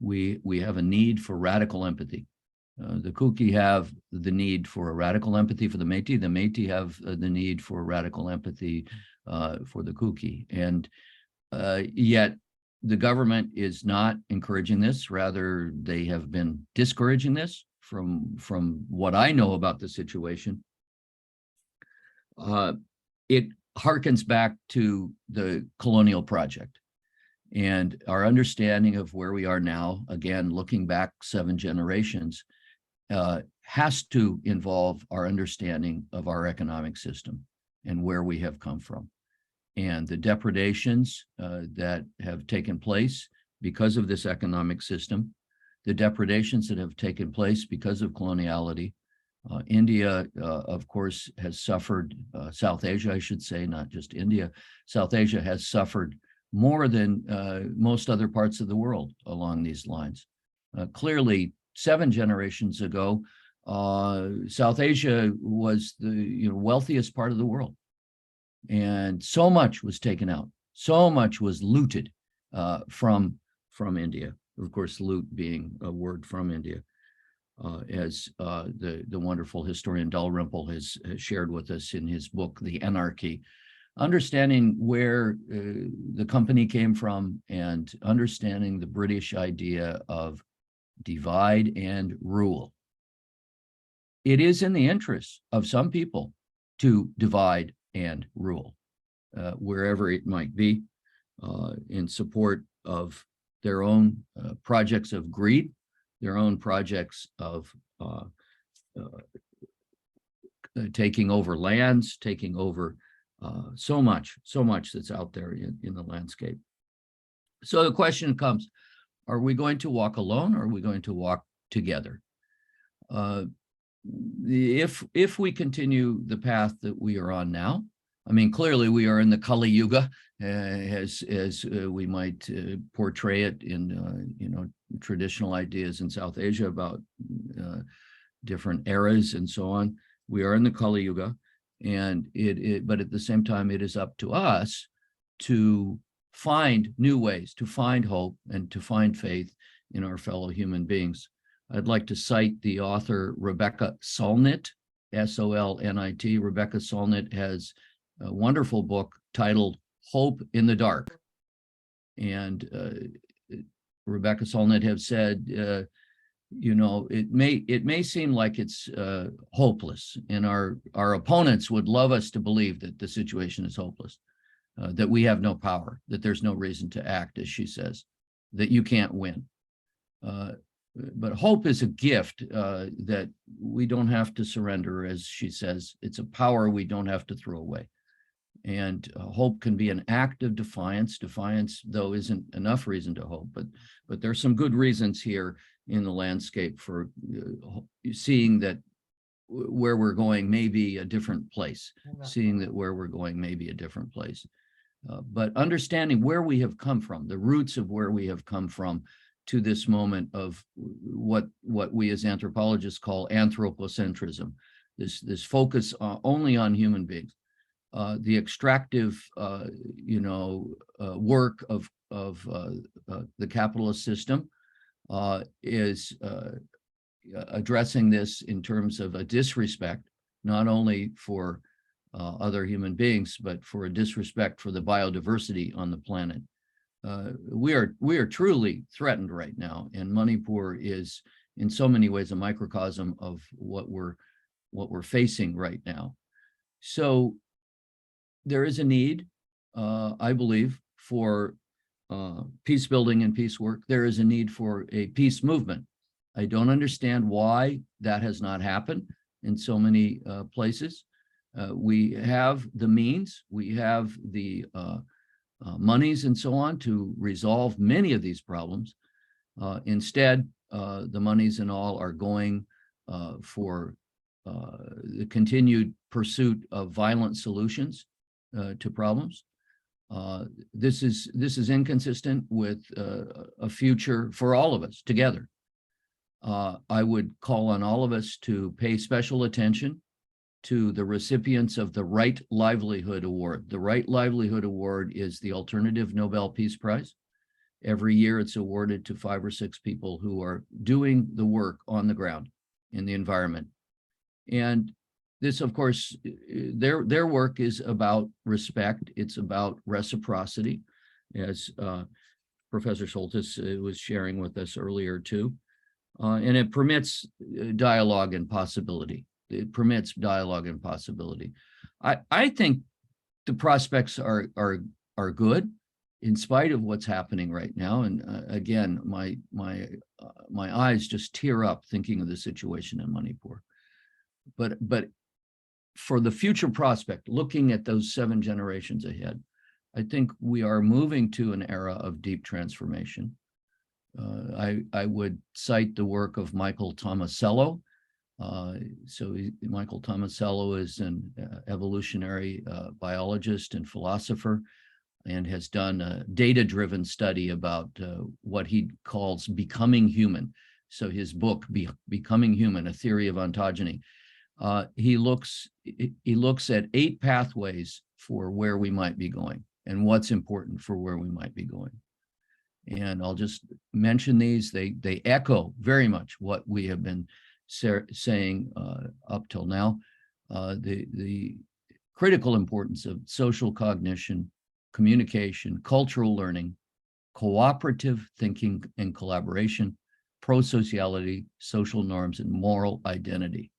We have a need for radical empathy. The Kuki have the need for a radical empathy for the Métis. The Métis have the need for radical empathy for the Kuki. And yet the government is not encouraging this. Rather, they have been discouraging this from what I know about the situation. It harkens back to the colonial project and our understanding of where we are now, again, looking back 7 generations, has to involve our understanding of our economic system and where we have come from. And the depredations that have taken place because of this economic system, the depredations that have taken place because of coloniality. India, of course, has suffered, South Asia, I should say, not just India. South Asia has suffered more than most other parts of the world along these lines. Clearly, 7 generations ago, South Asia was the wealthiest part of the world. And so much was taken out. So much was looted from India. Of course, loot being a word from India. As the wonderful historian Dalrymple has shared with us in his book, The Anarchy, understanding where the company came from and understanding the British idea of divide and rule. It is in the interest of some people to divide and rule, wherever it might be, in support of their own projects of greed, their own projects of taking over lands, taking over so much that's out there in the landscape. So the question comes, are we going to walk alone or are we going to walk together? If we continue the path that we are on now, I mean, clearly we are in the Kali Yuga, as we might portray it in traditional ideas in South Asia about different eras and so on. We are in the Kali Yuga, and but at the same time, it is up to us to find new ways, to find hope, and to find faith in our fellow human beings. I'd like to cite the author Rebecca Solnit, S-O-L-N-I-T. Rebecca Solnit has a wonderful book titled Hope in the Dark. And Rebecca Solnit have said, it may seem like it's hopeless, and our opponents would love us to believe that the situation is hopeless, that we have no power, that there's no reason to act, as she says, that you can't win. But hope is a gift that we don't have to surrender, as she says. It's a power we don't have to throw away. And hope can be an act of defiance. Defiance, though, isn't enough reason to hope, but there's some good reasons here in the landscape for seeing that where we're going may be a different place, seeing that where we're going may be a different place. But understanding where we have come from, the roots of where we have come from to this moment of what we as anthropologists call anthropocentrism, this focus only on human beings. The extractive, work of the capitalist system is addressing this in terms of a disrespect, not only for other human beings, but for a disrespect for the biodiversity on the planet. We are truly threatened right now, and Manipur is in so many ways a microcosm of what we're facing right now. So there is a need I believe, for peace building and peace work, there is a need for a peace movement. I don't understand why that has not happened in so many places. We have the means, we have the monies and so on to resolve many of these problems. Instead, the monies and all are going for the continued pursuit of violent solutions to problems. This is inconsistent with a future for all of us together. I would call on all of us to pay special attention to the recipients of the Right Livelihood Award. The Right Livelihood Award is the alternative Nobel Peace Prize. Every year it's awarded to 5 or 6 people who are doing the work on the ground in the environment. And this, of course, their work is about respect. It's about reciprocity, as Professor Soltis was sharing with us earlier too. And it permits dialogue and possibility. It permits dialogue and possibility. I think the prospects are good in spite of what's happening right now. And again, my eyes just tear up thinking of the situation in Manipur. But for the future prospect, looking at those 7 generations ahead, I think we are moving to an era of deep transformation. I would cite the work of Michael Tomasello. Michael Tomasello is an evolutionary biologist and philosopher, and has done a data-driven study about what he calls becoming human. So his book, Becoming Human, A Theory of Ontogeny, he looks at 8 pathways for where we might be going and what's important for where we might be going. And I'll just mention these. They echo very much what we have been saying up till now. The critical importance of social cognition, communication, cultural learning, cooperative thinking and collaboration, pro-sociality, social norms, and moral identity.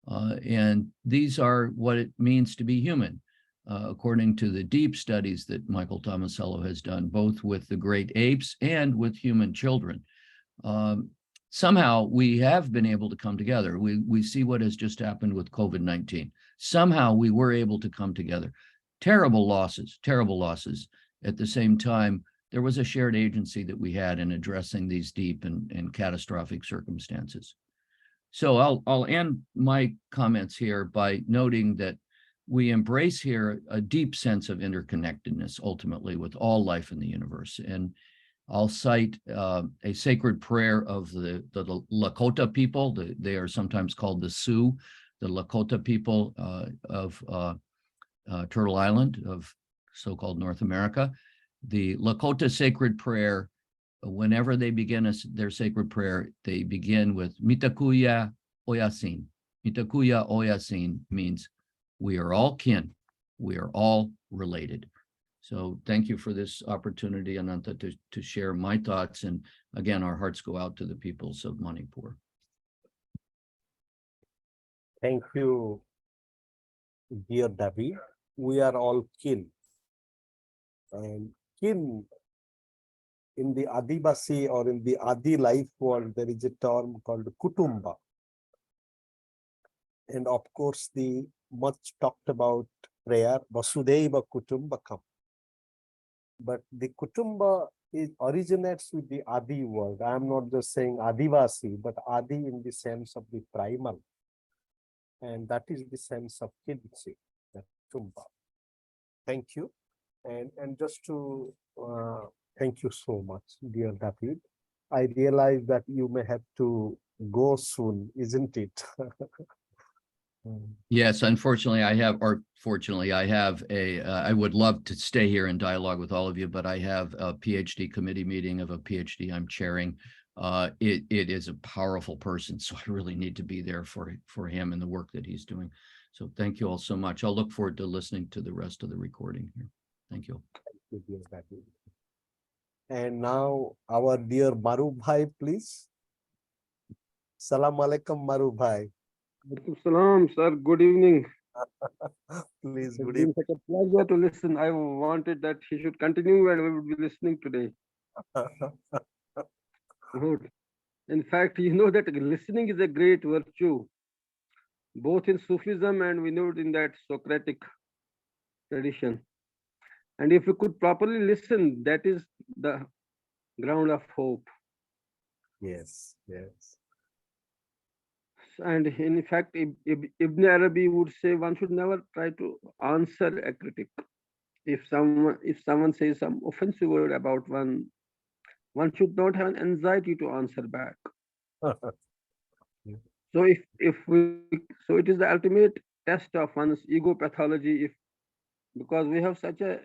And these are what it means to be human, according to the deep studies that Michael Tomasello has done, both with the great apes and with human children. Somehow we have been able to come together. We see what has just happened with COVID-19. Somehow we were able to come together. Terrible losses. At the same time, there was a shared agency that we had in addressing these deep and catastrophic circumstances. So I'll end my comments here by noting that we embrace here a deep sense of interconnectedness, ultimately, with all life in the universe. And I'll cite a sacred prayer of the Lakota people. They are sometimes called the Sioux, the Lakota people of Turtle Island, of so-called North America. The Lakota sacred prayer, whenever they begin their sacred prayer, they begin with Mitakuya Oyasin. Mitakuya Oyasin means we are all kin, we are all related. So thank you for this opportunity, Ananta, to share my thoughts. And again, our hearts go out to the peoples of Manipur. Thank you, dear David. We are all kin. And kin, in the Adivasi or in the Adi life world, there is a term called Kutumba. And of course, the much talked about prayer, Vasudhaiva Kutumbakam. But the Kutumba originates with the Adi word. I am not just saying Adivasi, but Adi in the sense of the primal. And that is the sense of kinship, the Kutumba. Thank you. And just to thank you so much, dear David. I realize that you may have to go soon, isn't it? Yes, unfortunately, fortunately, I have I would love to stay here and dialogue with all of you, but I have a PhD committee meeting of a PhD I'm chairing. It is a powerful person, so I really need to be there for him and the work that he's doing. So thank you all so much. I'll look forward to listening to the rest of the recording here. Thank you. Thank you, dear David. And now our dear Maru Bhai, please. Salam alaikum, Maru Bhai. Salam, sir. Good evening. Please, It's good been evening. such a pleasure to listen. I wanted that he should continue and we would be listening today. Good. In fact, you know that listening is a great virtue, both in Sufism and we know it in that Socratic tradition. And if we could properly listen, that is the ground of hope. Yes, yes. And in fact, Ibn Arabi would say one should never try to answer a critic. If someone says some offensive word about one should not have an anxiety to answer back. So so it is the ultimate test of one's ego pathology. If because we have such a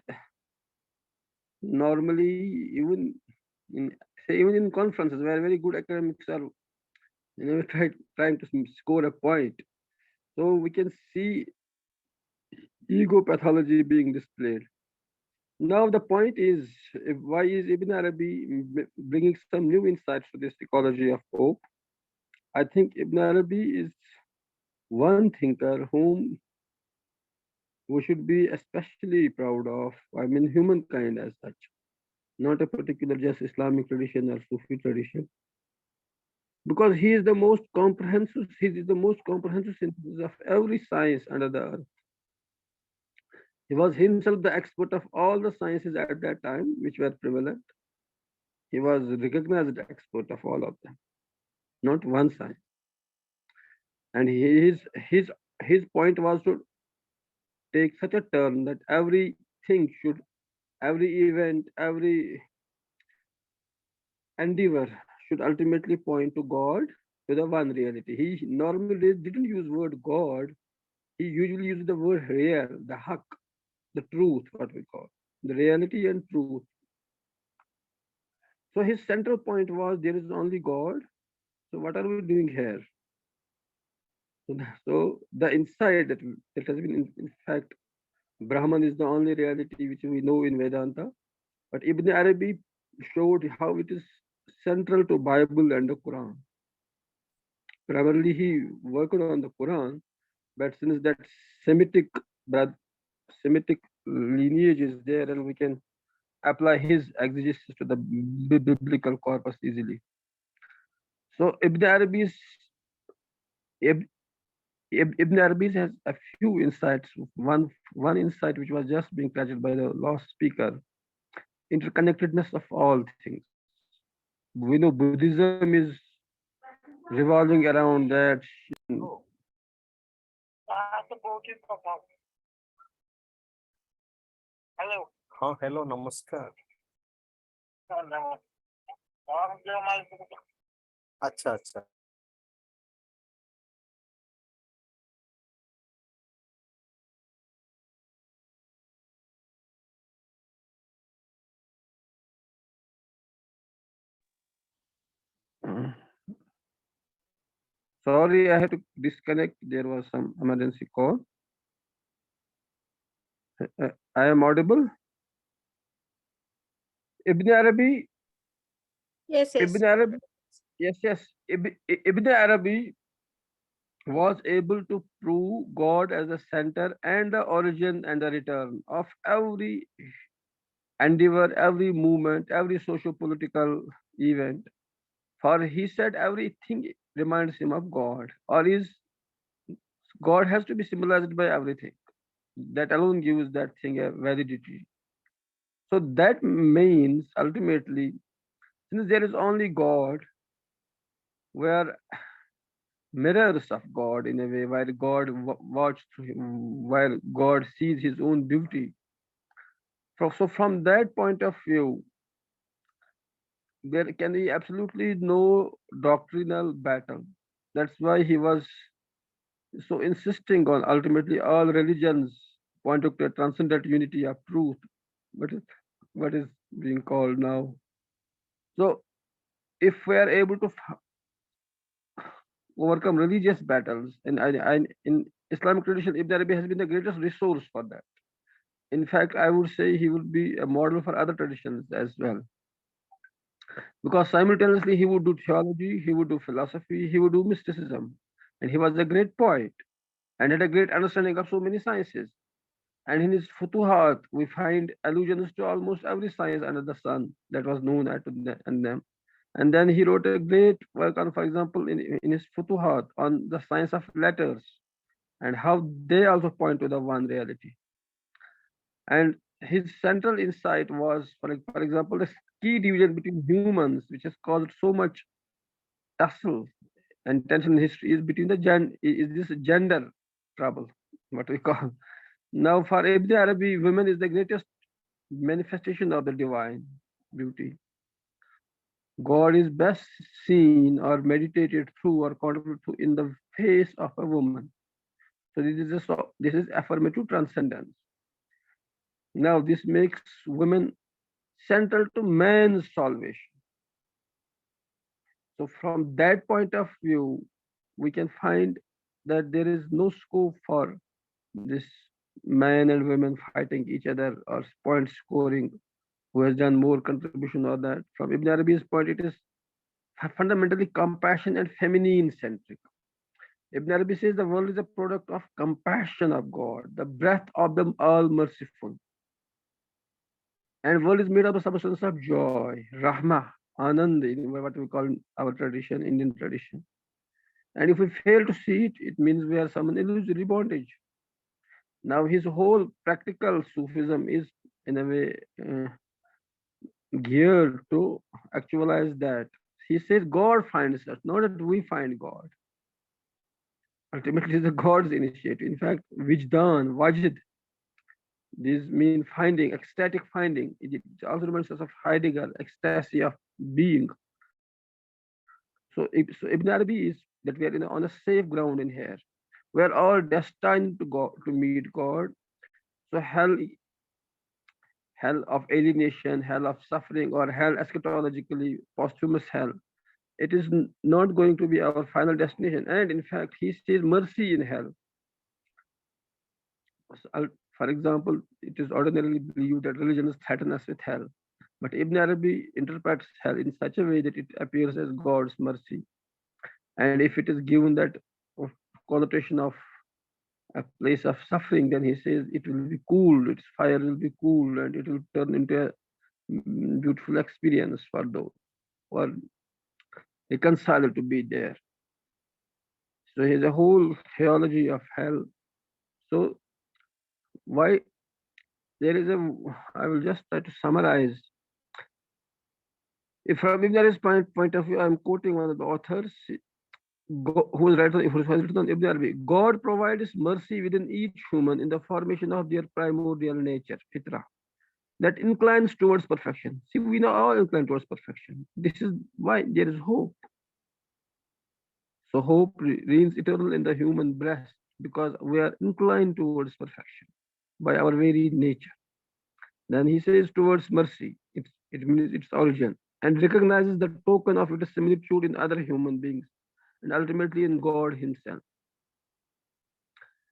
normally in even in conferences where very good academics are trying to score a point, so we can see ego pathology being displayed. Now the point is, why is Ibn Arabi bringing some new insights to this ecology of hope? I think Ibn Arabi is one thinker whom we should be especially proud of. I mean, humankind as such, not a particular just Islamic tradition or Sufi tradition, because he is the most comprehensive. He is the most comprehensive synthesis of every science under the earth. He was himself the expert of all the sciences at that time, which were prevalent. He was recognized expert of all of them, not one science. And his point was to take such a turn that everything should, every event, every endeavor should ultimately point to God, to the one reality. He normally didn't use word God. He usually used the word real, the haq, the truth, what we call the reality and truth. So his central point was there is only God. So what are we doing here? So the insight that has been in fact Brahman is the only reality which we know in Vedanta. But Ibn Arabi showed how it is central to Bible and the Quran. Primarily he worked on the Quran, but since that Semitic Semitic lineage is there, and we can apply his exegesis to the biblical corpus easily. So Ibn Arabi has a few insights. One insight which was just being touched by the last speaker: interconnectedness of all things. We know Buddhism is revolving around that. Hello हाँ, hello, namaskar. अच्छा, अच्छा. Sorry, I had to disconnect. There was some emergency call. I am audible. Ibn Arabi. Yes, yes. Ibn Arabi. Yes. Ibn Arabi was able to prove God as the center and the origin and the return of every endeavor, every movement, every socio-political event. For he said everything reminds him of God, or is God has to be symbolized by everything. That alone gives that thing a validity. So that means ultimately, since there is only God, we are mirrors of God in a way, while God watches through him, while God sees his own beauty. So from that point of view, there can be absolutely no doctrinal battle. That's why he was so insisting on ultimately all religions point to a transcendent unity of truth, what is being called now. So if we are able to overcome religious battles, and in Islamic tradition, Ibn Arabi has been the greatest resource for that. In fact, I would say he would be a model for other traditions as well. Because simultaneously he would do theology, he would do philosophy, he would do mysticism. And he was a great poet and had a great understanding of so many sciences. And in his Futuhat, we find allusions to almost every science under the sun that was known and them. And then he wrote a great work on, for example, in his Futuhat on the science of letters and how they also point to the one reality. And his central insight was, for example, the key division between humans, which has caused so much tussle and tension in history, is between is this gender trouble, what we call. Now, for Ibn Arabi, women is the greatest manifestation of the divine beauty. God is best seen or meditated through or contemplated through in the face of a woman. So this is affirmative transcendence. Now, this makes women central to man's salvation. So from that point of view, we can find that there is no scope for this man and women fighting each other or point scoring, who has done more contribution or that. From Ibn Arabi's point, it is fundamentally compassion and feminine centric. Ibn Arabi says the world is a product of compassion of God, the breath of the all merciful. And world is made of the substance of joy, rahmah, anand, what we call in our tradition, Indian tradition. And if we fail to see it, it means we are some illusory bondage. Now his whole practical Sufism is in a way geared to actualize that. He says God finds us, not that we find God. Ultimately, the God's initiative. In fact, Wijdan, Wajid, these mean finding, ecstatic finding. It also reminds us of Heidegger, ecstasy of being. So Ibn Arabi is that we are on a safe ground in here. We are all destined to go to meet God. So hell of alienation, hell of suffering, or hell eschatologically posthumous hell, it is not going to be our final destination. And in fact, he sees mercy in hell. For example, it is ordinarily believed that religion is threaten us with hell. But Ibn Arabi interprets hell in such a way that it appears as God's mercy. And if it is given that connotation of a place of suffering, then he says it will be cool, its fire will be cool, and it will turn into a beautiful experience for those who are reconciled to be there. So he has a whole theology of hell. So why there is I will just try to summarize. If from Ibn Arabi's point of view, I'm quoting one of the authors who has written on Ibn Arabi. God provides mercy within each human in the formation of their primordial nature, fitra, that inclines towards perfection. See, we know all incline towards perfection. This is why there is hope. So hope reigns eternal in the human breast because we are inclined towards perfection by our very nature. Then he says towards mercy, it means its origin, and recognizes the token of its similitude in other human beings and ultimately in God himself.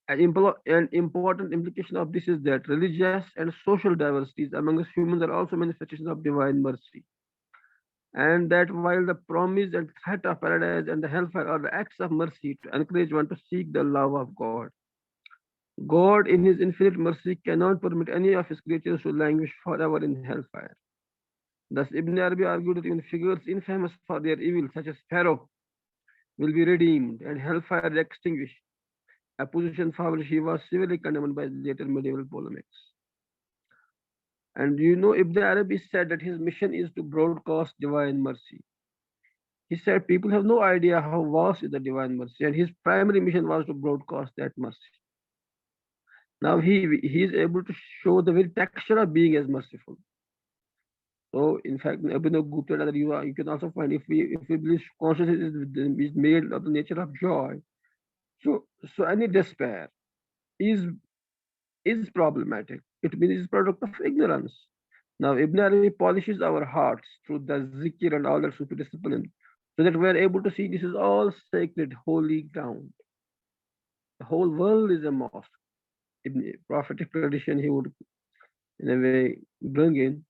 An important implication of this is that religious and social diversities amongst humans are also manifestations of divine mercy. And that while the promise and threat of paradise and the hellfire are the acts of mercy to encourage one to seek the love of God, God in his infinite mercy cannot permit any of his creatures to languish forever in hellfire. Thus Ibn Arabi argued that even figures infamous for their evil, such as Pharaoh, will be redeemed and hellfire extinguished, a position for which he was severely condemned by later medieval polemics. And Ibn Arabi said that his mission is to broadcast divine mercy. He said people have no idea how vast is the divine mercy, and his primary mission was to broadcast that mercy. Now he is able to show the very texture of being as merciful. So in fact, Abhinav Gupta, that you can also find if we believe consciousness is made of the nature of joy. So any despair is problematic. It means it's product of ignorance. Now Ibn Arabi polishes our hearts through the zikr and all that Sufi discipline, so that we are able to see this is all sacred, holy ground. The whole world is a mosque. In prophetic tradition, he would in a way bring in.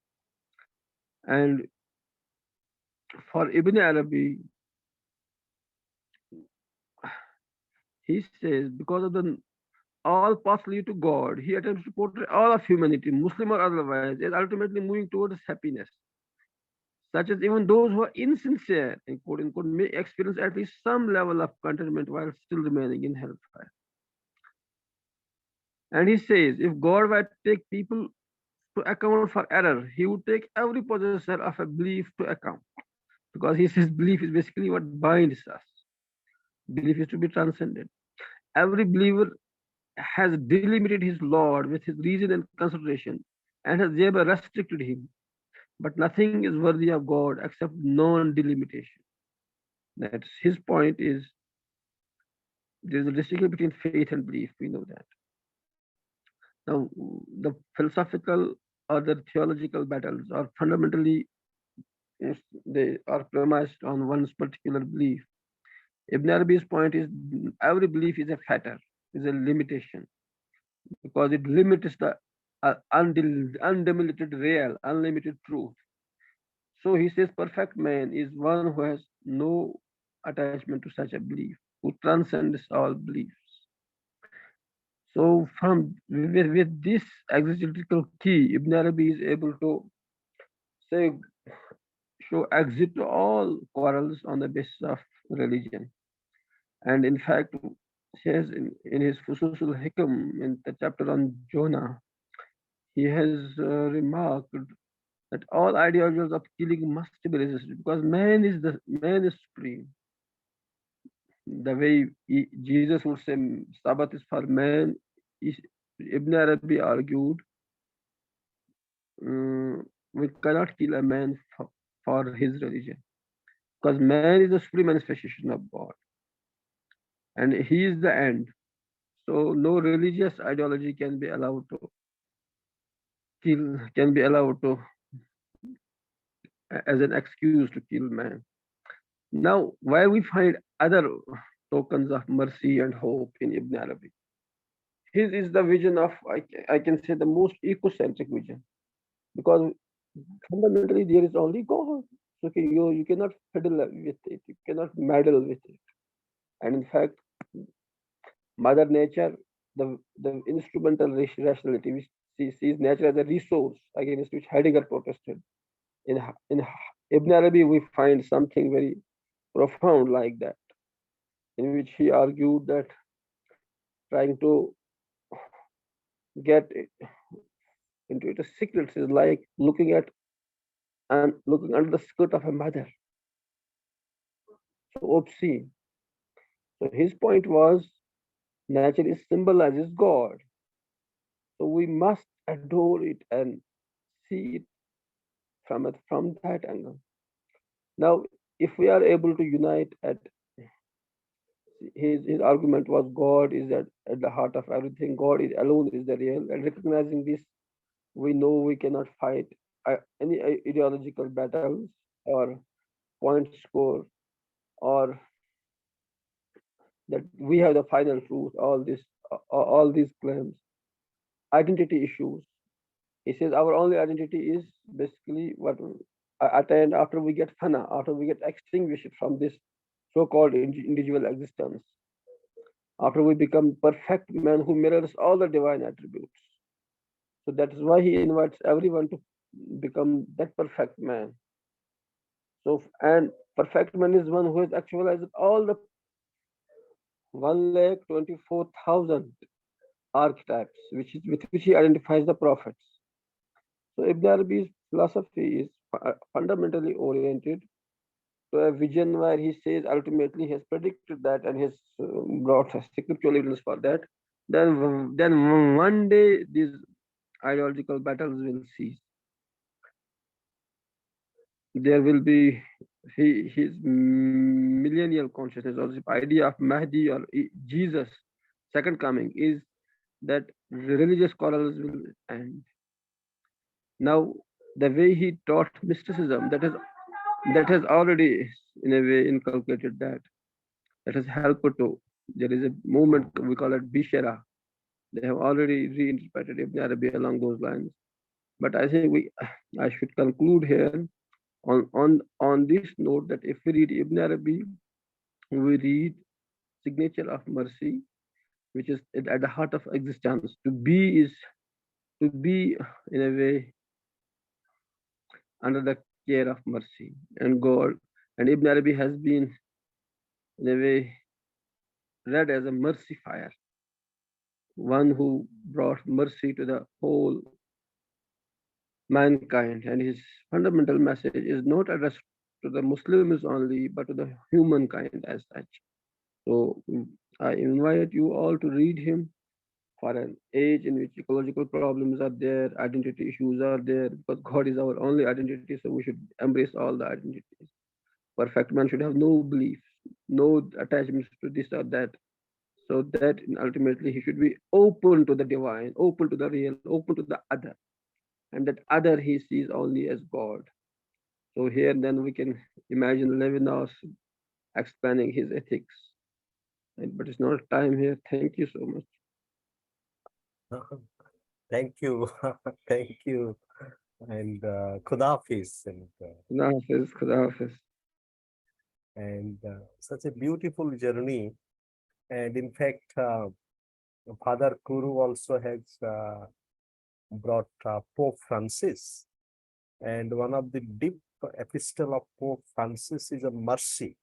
And for Ibn Arabi, he says because of the all paths lead to God. He attempts to portray all of humanity, Muslim or otherwise, as ultimately moving towards happiness, such as even those who are insincere, and quote unquote, may experience at least some level of contentment while still remaining in hellfire. And he says, if God were to take people to account for error, he would take every possessor of a belief to account. Because he says belief is basically what binds us. Belief is to be transcended. Every believer has delimited his Lord with his reason and consideration, and has thereby restricted him. But nothing is worthy of God except non-delimitation. That's his point is there's a distinction between faith and belief. We know that. Now, the philosophical or the theological battles are fundamentally, if they are premised on one's particular belief. Ibn Arabi's point is every belief is a fetter, is a limitation, because it limits the undemilitated real, unlimited truth. So he says perfect man is one who has no attachment to such a belief, who transcends all beliefs. So from with this exegetical key, Ibn Arabi is able to say show exit to all quarrels on the basis of religion. And in fact, says in his Fususul Hikam, in the chapter on Jonah, he has remarked that all ideologies of killing must be resisted because man is supreme. The way Jesus would say Sabbath is for man, Ibn Arabi argued we cannot kill a man for his religion because man is the supreme manifestation of God and he is the end. So no religious ideology can be allowed to kill, can be allowed to as an excuse to kill man. Now, why we find other tokens of mercy and hope in Ibn Arabi? His is the vision of, I can say, the most ecocentric vision, because fundamentally there is only God. So you cannot fiddle with it, you cannot meddle with it. And in fact, Mother Nature, the instrumental rationality, which sees nature as a resource against which Heidegger protested. In Ibn Arabi, we find something very profound like that, in which he argued that trying to get into it secrets is like looking at and looking under the skirt of a mother. So obscene. So his point was nature is symbolizes God. So we must adore it and see it from that angle. Now, if we are able to unite at his argument was God is at the heart of everything. God is alone is the real, and recognizing this, we know we cannot fight any ideological battles or point score or that we have the final truth. All these claims, identity issues. He says our only identity is basically what we attain after we get fana, after we get extinguished from this so-called individual existence, after we become perfect man who mirrors all the divine attributes. So that is why he invites everyone to become that perfect man. So, and perfect man is one who has actualized all the 1,24,000 archetypes, with which he identifies the prophets. So Ibn Arabi's philosophy is fundamentally oriented to a vision where he says ultimately he has predicted that and has brought scriptural evidence for that. Then one day these ideological battles will cease. There will be his millennial consciousness or the idea of Mahdi or Jesus' second coming is that religious quarrels will end. Now, the way he taught mysticism, that has already in a way inculcated that has helped to. There is a movement we call it Bishara. They have already reinterpreted Ibn Arabi along those lines. But I think I should conclude here on this note that if we read Ibn Arabi, we read Signature of Mercy, which is at the heart of existence. To be is to be in a way under the care of mercy and God. And Ibn Arabi has been in a way read as a mercy fire, one who brought mercy to the whole mankind. And his fundamental message is not addressed to the Muslims only, but to the humankind as such. So I invite you all to read him for an age in which ecological problems are there, identity issues are there, because God is our only identity, so we should embrace all the identities. Perfect man should have no belief, no attachments to this or that, so that ultimately he should be open to the divine, open to the real, open to the other, and that other he sees only as God. So here then we can imagine Levinas expanding his ethics. But it's not time here. Thank you so much. Thank you. Thank you. And Khudafis. And Khuda Hafiz, Khuda Hafiz. Such a beautiful journey. And in fact, Father Kuru also has brought Pope Francis. And one of the deep epistle of Pope Francis is a mercy.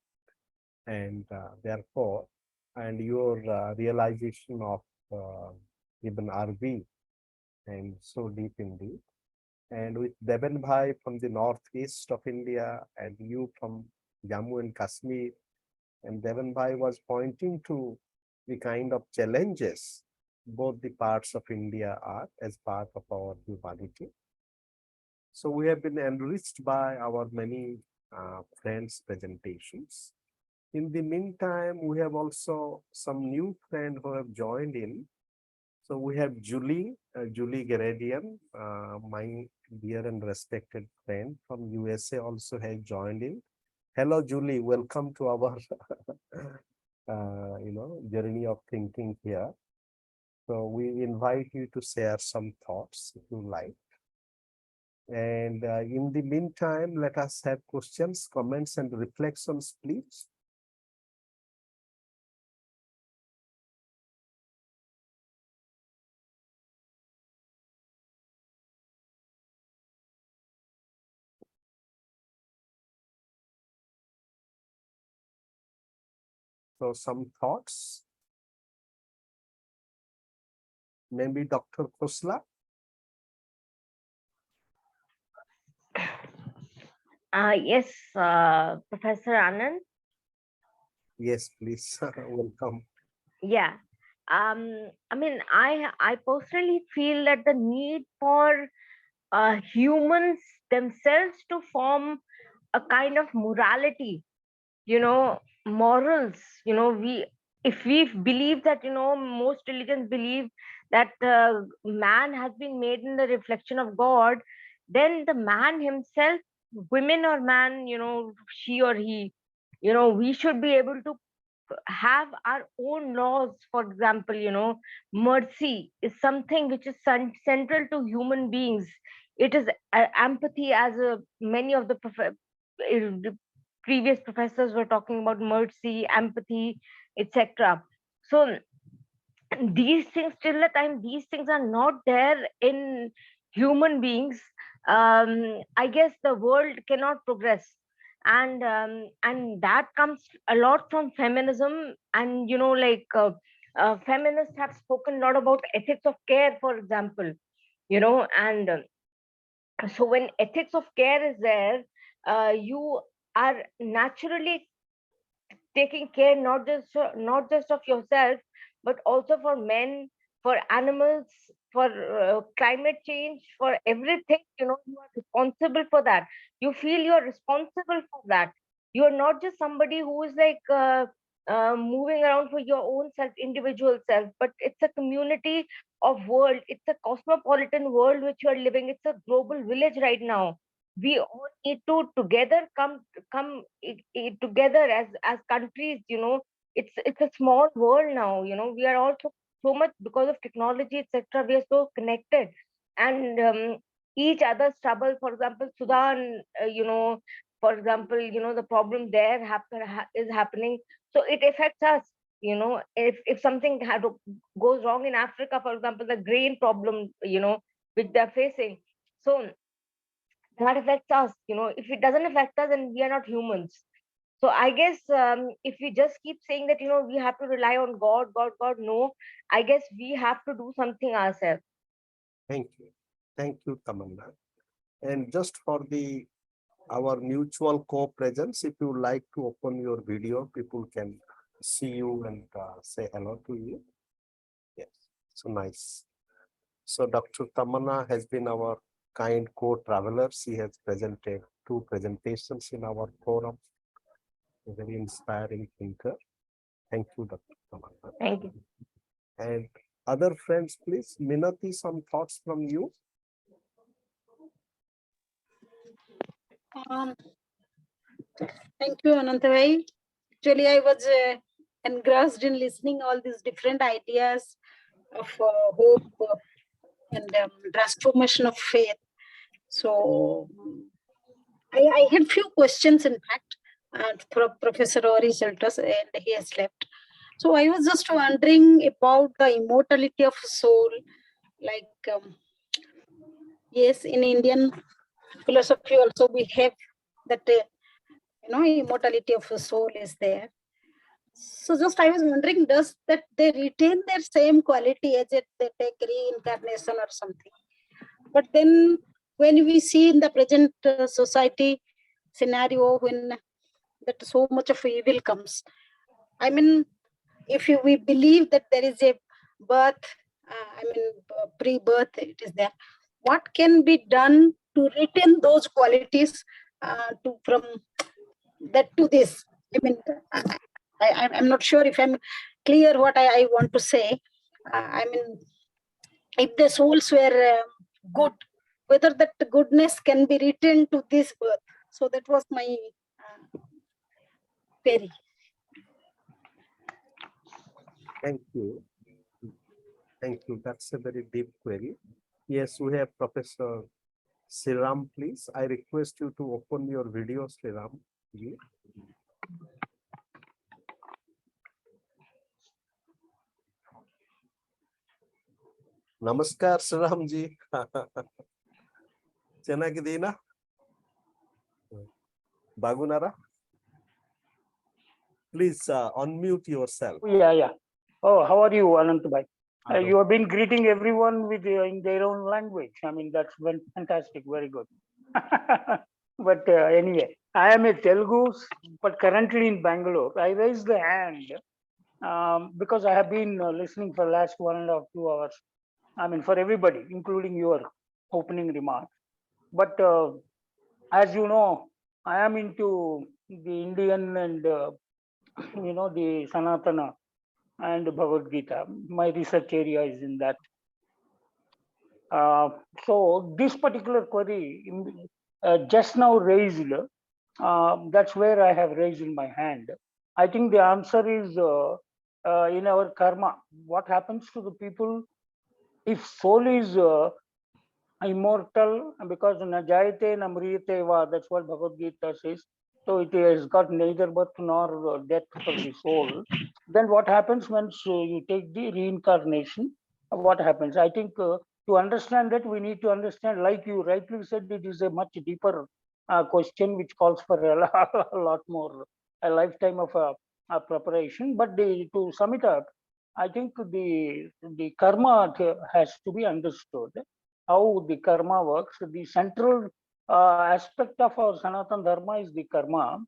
And therefore, and your realization of Ibn Arabi, and so deep indeed. And with Devan Bhai from the northeast of India, and you from Jammu and Kashmir, and Devan Bhai was pointing to the kind of challenges both the parts of India are as part of our humanity. So we have been enriched by our many friends' presentations. In the meantime, we have also some new friends who have joined in. So we have Julie Geradian, my dear and respected friend from USA, also has joined in. Hello, Julie. Welcome to our, journey of thinking here. So we invite you to share some thoughts if you like. And in the meantime, let us have questions, comments, and reflections, please. So some thoughts. Maybe Dr. Khosla. Yes, Professor Anand. Yes, please. Welcome. Yeah. I mean, I personally feel that the need for humans themselves to form a kind of morality, morals, we if we believe that, most religions believe that man has been made in the reflection of God, then the man himself, women or man, she or he, we should be able to have our own laws. For example, mercy is something which is central to human beings. It is empathy, as many of the previous professors were talking about mercy, empathy, etc. So these things, till the time these things are not there in human beings, I guess the world cannot progress. And that comes a lot from feminism. And feminists have spoken a lot about ethics of care, for example. And so when ethics of care is there, you are naturally taking care not just of yourself, but also for men, for animals, for climate change, for everything. You are responsible for that. You feel you are responsible for that. You are not just somebody who is like moving around for your own self, individual self, but it's a community of world. It's a cosmopolitan world which you are living. It's a global village right now. We all need to together together as countries. It's a small world now. We are also so much, because of technology, etc., we are so connected. And each other's trouble, for example, Sudan, for example, the problem there is happening, so it affects us. if something goes wrong in Africa, for example, the grain problem, which they're facing. So that affects us. If it doesn't affect us, then we are not humans. So I guess if we just keep saying that, we have to rely on God, God, God, no, I guess we have to do something ourselves. Thank you. Thank you, Tamanna. And just for our mutual co-presence, if you like to open your video, people can see you and say hello to you. Yes, so nice. So Dr. Tamanna has been our kind co-traveler. She has presented 2 presentations in our forum. A very inspiring thinker. Thank you, Dr. Tamanna. Thank you. And other friends, please, Minati, some thoughts from you. Thank you, Anantavai. Actually, I was engrossed in listening all these different ideas of hope and transformation of faith. So I had few questions, in fact, and Professor Ori Shelters, and he has left. So I was just wondering about the immortality of soul. Like, yes, in Indian philosophy also we have that, immortality of the soul is there. So just I was wondering, does that they retain their same quality as it they take reincarnation or something? But then when we see in the present society scenario, when that so much of evil comes, I mean, if we believe that there is a birth, pre-birth, it is there. What can be done to retain those qualities from that to this? I mean, I'm not sure if I'm clear what I want to say. I mean, if the souls were good, whether that goodness can be retained to this birth. So that was my query. Thank you. Thank you. That's a very deep query. Yes, we have Professor Sriram, please. I request you to open your video, Sriram. Namaskar, Sriram ji. Chenagidina? Bagunara? Please unmute yourself. Yeah. Oh, how are you, Anantbhai? You have been greeting everyone with in their own language. I mean, that's fantastic, very good. But anyway, I am a Telugu, but currently in Bangalore. I raised the hand because I have been listening for the last 1.5 to 2 hours. I mean, for everybody, including your opening remarks. But as you know, I am into the Indian and the Sanatana and Bhagavad Gita. My research area is in that. So this particular query just now raised, that's where I have raised my hand. I think the answer is in our karma. What happens to the people if soul is immortal? Because na jayate na mriyate va, that's what Bhagavad Gita says. So it has got neither birth nor death for the soul. Then what happens once you take the reincarnation? What happens? I think to understand that, we need to understand, like you rightly said, it is a much deeper question which calls for a lot more, a lifetime of preparation. But to sum it up, I think the karma has to be understood. How the karma works. The central aspect of our Sanatana Dharma is the karma,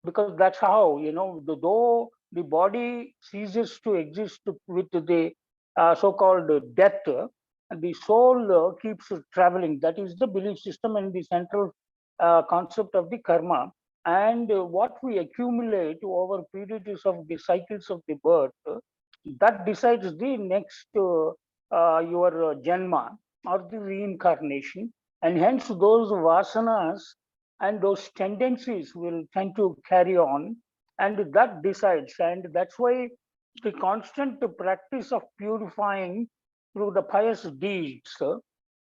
because that's how, though the body ceases to exist with the so-called death, the soul keeps traveling. That is the belief system and the central concept of the karma. And what we accumulate over periods of the cycles of the birth, that decides the next your janma or the reincarnation. And hence those vasanas and those tendencies will tend to carry on, and that decides. And that's why the constant practice of purifying through the pious deeds,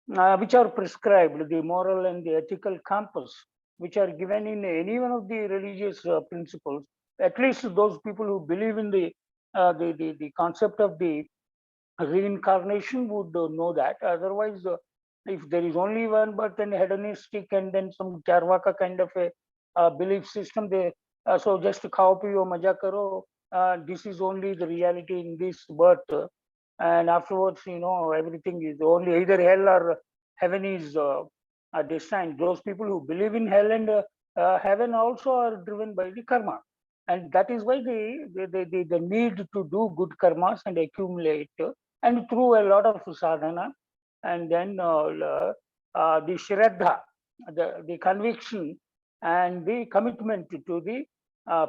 which are prescribed, the moral and the ethical compass, which are given in any one of the religious principles, at least those people who believe in the concept of the reincarnation would know that. Otherwise, if there is only one birth and hedonistic and then some Charvaka kind of a belief system, they so just khao piyo maja karo, this is only the reality in this birth, and afterwards, everything is only either hell or heaven is destined. Those people who believe in hell and heaven also are driven by the karma, and that is why the need to do good karmas and accumulate, and through a lot of sadhana, and then the shraddha, the conviction and the commitment to the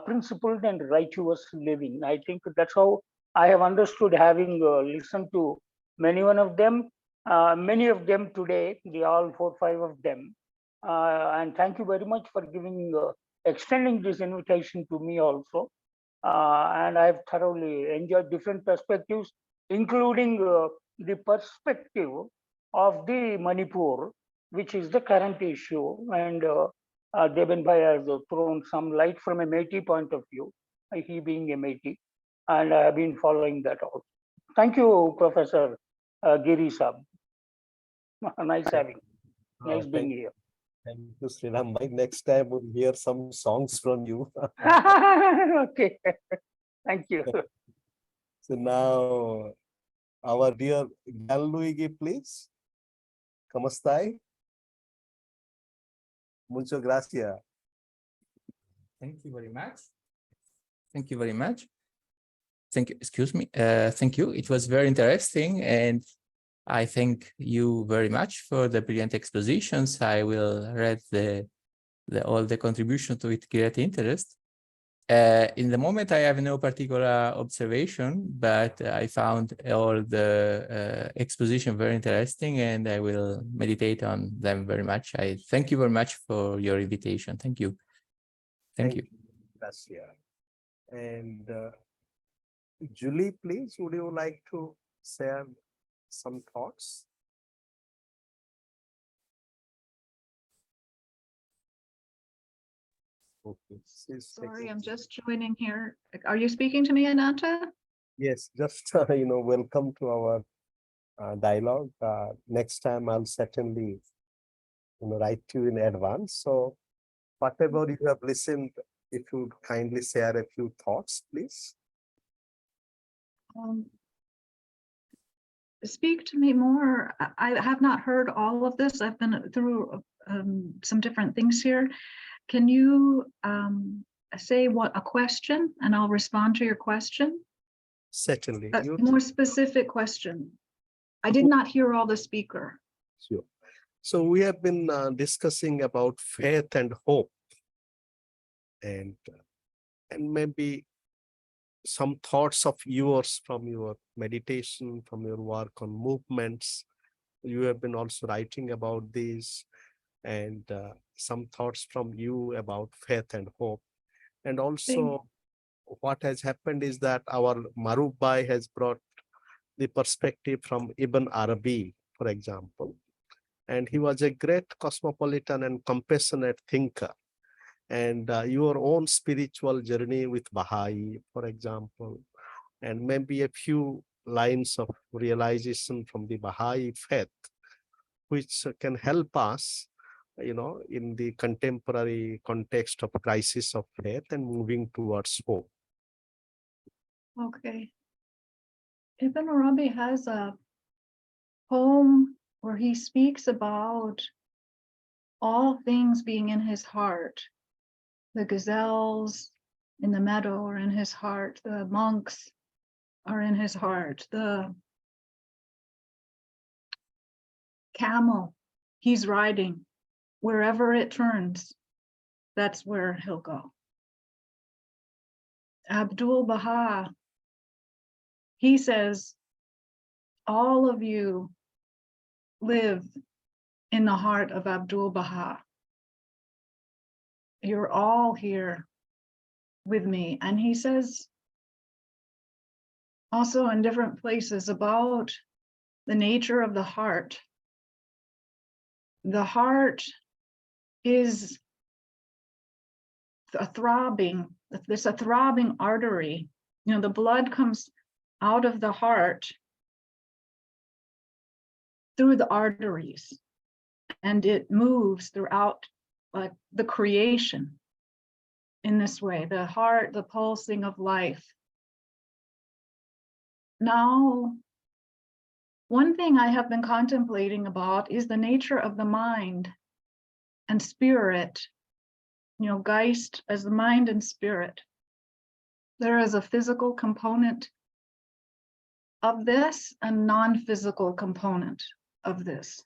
principled and righteous living. I think that's how I have understood, having listened to many of them today, the all 4-5 of them. And thank you very much for extending this invitation to me also. And I've thoroughly enjoyed different perspectives, including the perspective of the Manipur, which is the current issue. And Devan Bhai has thrown some light from a Métis point of view, he being a Métis, and I have been following that also. Thank you, Professor Giri Sab. Nice being here. Thank you, Sriram Bhai. Next time we'll hear some songs from you. Okay, thank you. So now, our dear Gianluigi, please. ¿Cómo está? Muchas gracias. Thank you very much. Thank you very much. Thank you. Excuse me. Thank you. It was very interesting, and I thank you very much for the brilliant expositions. I will read all the contributions with great interest. In the moment, I have no particular observation, but I found all the exposition very interesting, and I will meditate on them very much. I thank you very much for your invitation. Thank you. Thank you. Gracias. And Julie, please, would you like to share some thoughts? Okay. Sorry, I'm just joining here. Are you speaking to me, Ananta? Yes, just welcome to our dialogue. Next time I'll certainly write to you in advance. So whatever you have listened, if you would kindly share a few thoughts, please. Speak to me more. I have not heard all of this. I've been through some different things here. Can you say what a question, and I'll respond to your question? Certainly. A more specific question. I did not hear all the speaker. Sure. So we have been discussing about faith and hope, and maybe some thoughts of yours from your meditation, from your work on movements. You have been also writing about these, and some thoughts from you about faith and hope. And also what has happened is that our Maruf Bhai has brought the perspective from Ibn Arabi, for example. And he was a great cosmopolitan and compassionate thinker. And your own spiritual journey with Baha'i, for example, and maybe a few lines of realization from the Baha'i faith, which can help us, in the contemporary context of crisis of faith and moving towards hope. Okay. Ibn Arabi has a poem where he speaks about all things being in his heart. The gazelles in the meadow are in his heart. The monks are in his heart. The camel he's riding, wherever it turns, that's where he'll go. Abdul Baha, he says, all of you live in the heart of Abdul Baha. You're all here with me. And he says also in different places about the nature of the heart. The heart is a throbbing there's a throbbing artery. You know, the blood comes out of the heart through the arteries, and it moves throughout like the creation in this way, the heart, the pulsing of life. Now, one thing I have been contemplating about is the nature of the mind and spirit, you know, Geist as the mind and spirit. There is a physical component of this, a non-physical component of this.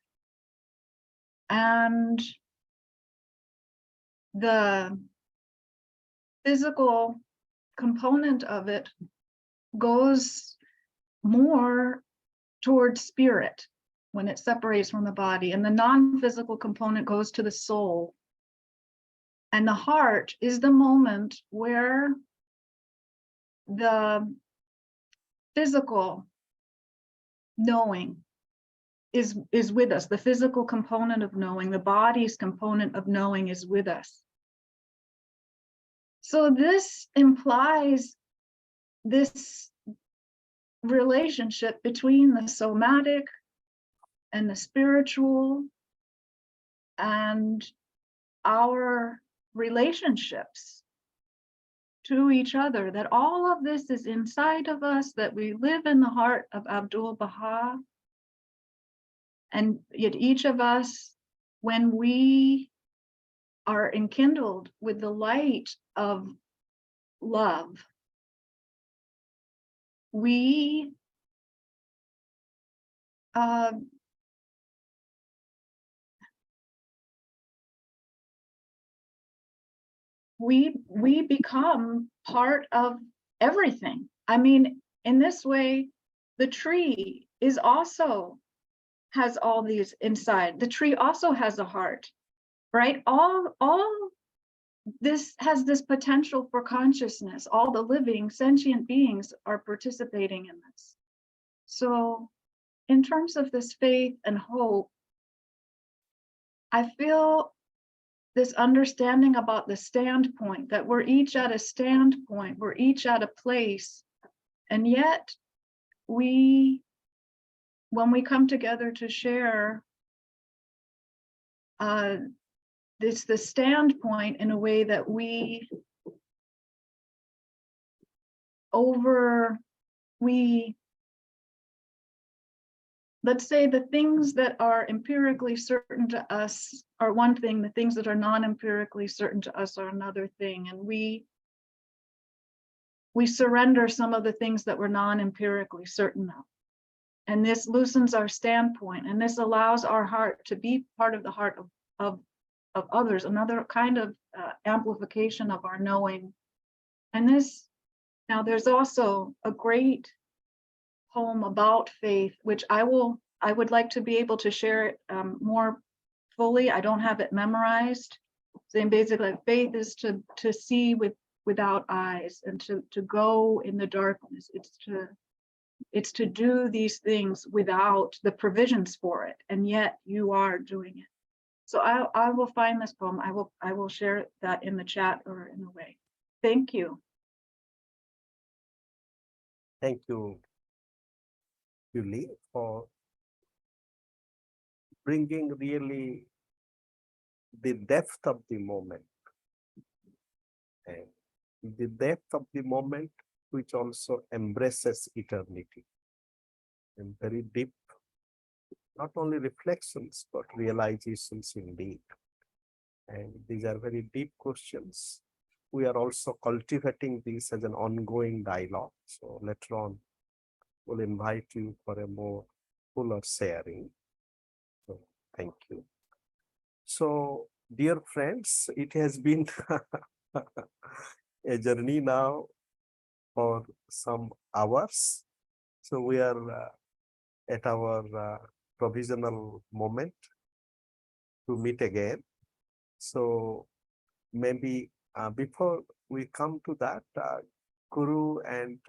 And the physical component of it goes more towards spirit when it separates from the body, and the non-physical component goes to the soul. And the heart is the moment where the physical knowing is with us. The physical component of knowing, the body's component of knowing is with us. So this implies this relationship between the somatic and the spiritual and our relationships to each other, that all of this is inside of us, that we live in the heart of Abdul Baha. And yet each of us, when we are enkindled with the light of love, we become part of everything. I mean, in this way, the tree is also has all these inside. The tree also has a heart, right? All this has this potential for consciousness. All the living sentient beings are participating in this. So in terms of this faith and hope, I feel this understanding about the standpoint, that we're each at a standpoint, we're each at a place, and yet when we come together to share, it's the standpoint in a way that let's say the things that are empirically certain to us are one thing, the things that are non-empirically certain to us are another thing. And we surrender some of the things that we're non-empirically certain of. And this loosens our standpoint, and this allows our heart to be part of the heart of others, another kind of amplification of our knowing. And this, now there's also a great poem about faith, which I would like to be able to share it more fully. I don't have it memorized. Saying basically, faith is to see without eyes, and to go in the darkness. It's to do these things without the provisions for it, and yet you are doing it. So I will find this poem. I will share that in the chat or in a way. Thank you. Thank you, Julie, for bringing really the depth of the moment, and the depth of the moment which also embraces eternity, and very deep, not only reflections, but realizations indeed. And these are very deep questions. We are also cultivating this as an ongoing dialogue. So later on, we'll invite you for a more fuller sharing. So thank you. So dear friends, it has been a journey now for some hours. So we are at our provisional moment to meet again. So maybe before we come to that, Guru and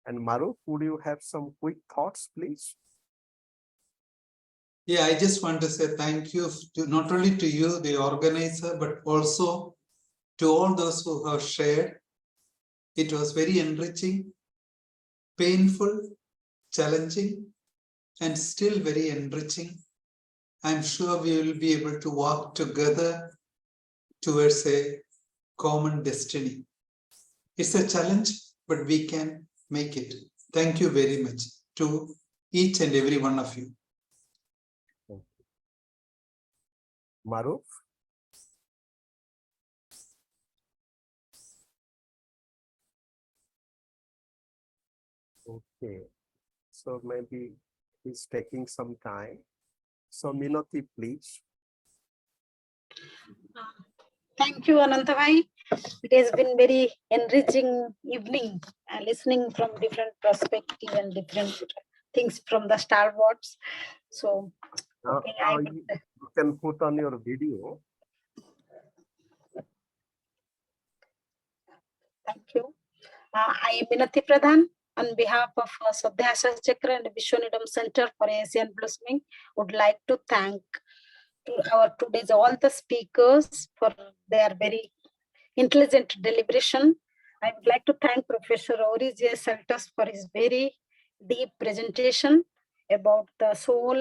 Maruf, would you have some quick thoughts, please? Yeah, I just want to say thank you to not only to you, the organizer, but also to all those who have shared. It was very enriching, painful, challenging, and still very enriching. I'm sure we will be able to walk together towards a common destiny. It's a challenge, but we can make it. Thank you very much to each and every one of you. Maruf? Okay, so maybe he's taking some time. So Minoti, please. Thank you, Anantavai. It has been very enriching evening, listening from different perspectives and different things from the stalwarts. So, okay, You can put on your video. Thank you. I am Minati Pradhan. On behalf of Sadhyasa Chakra and Vishwaneedam Center for Asian Blossoming, would like to thank our today's all the speakers for their very intelligent deliberation. I would like to thank Professor Ori J. Saltas for his very deep presentation about the soul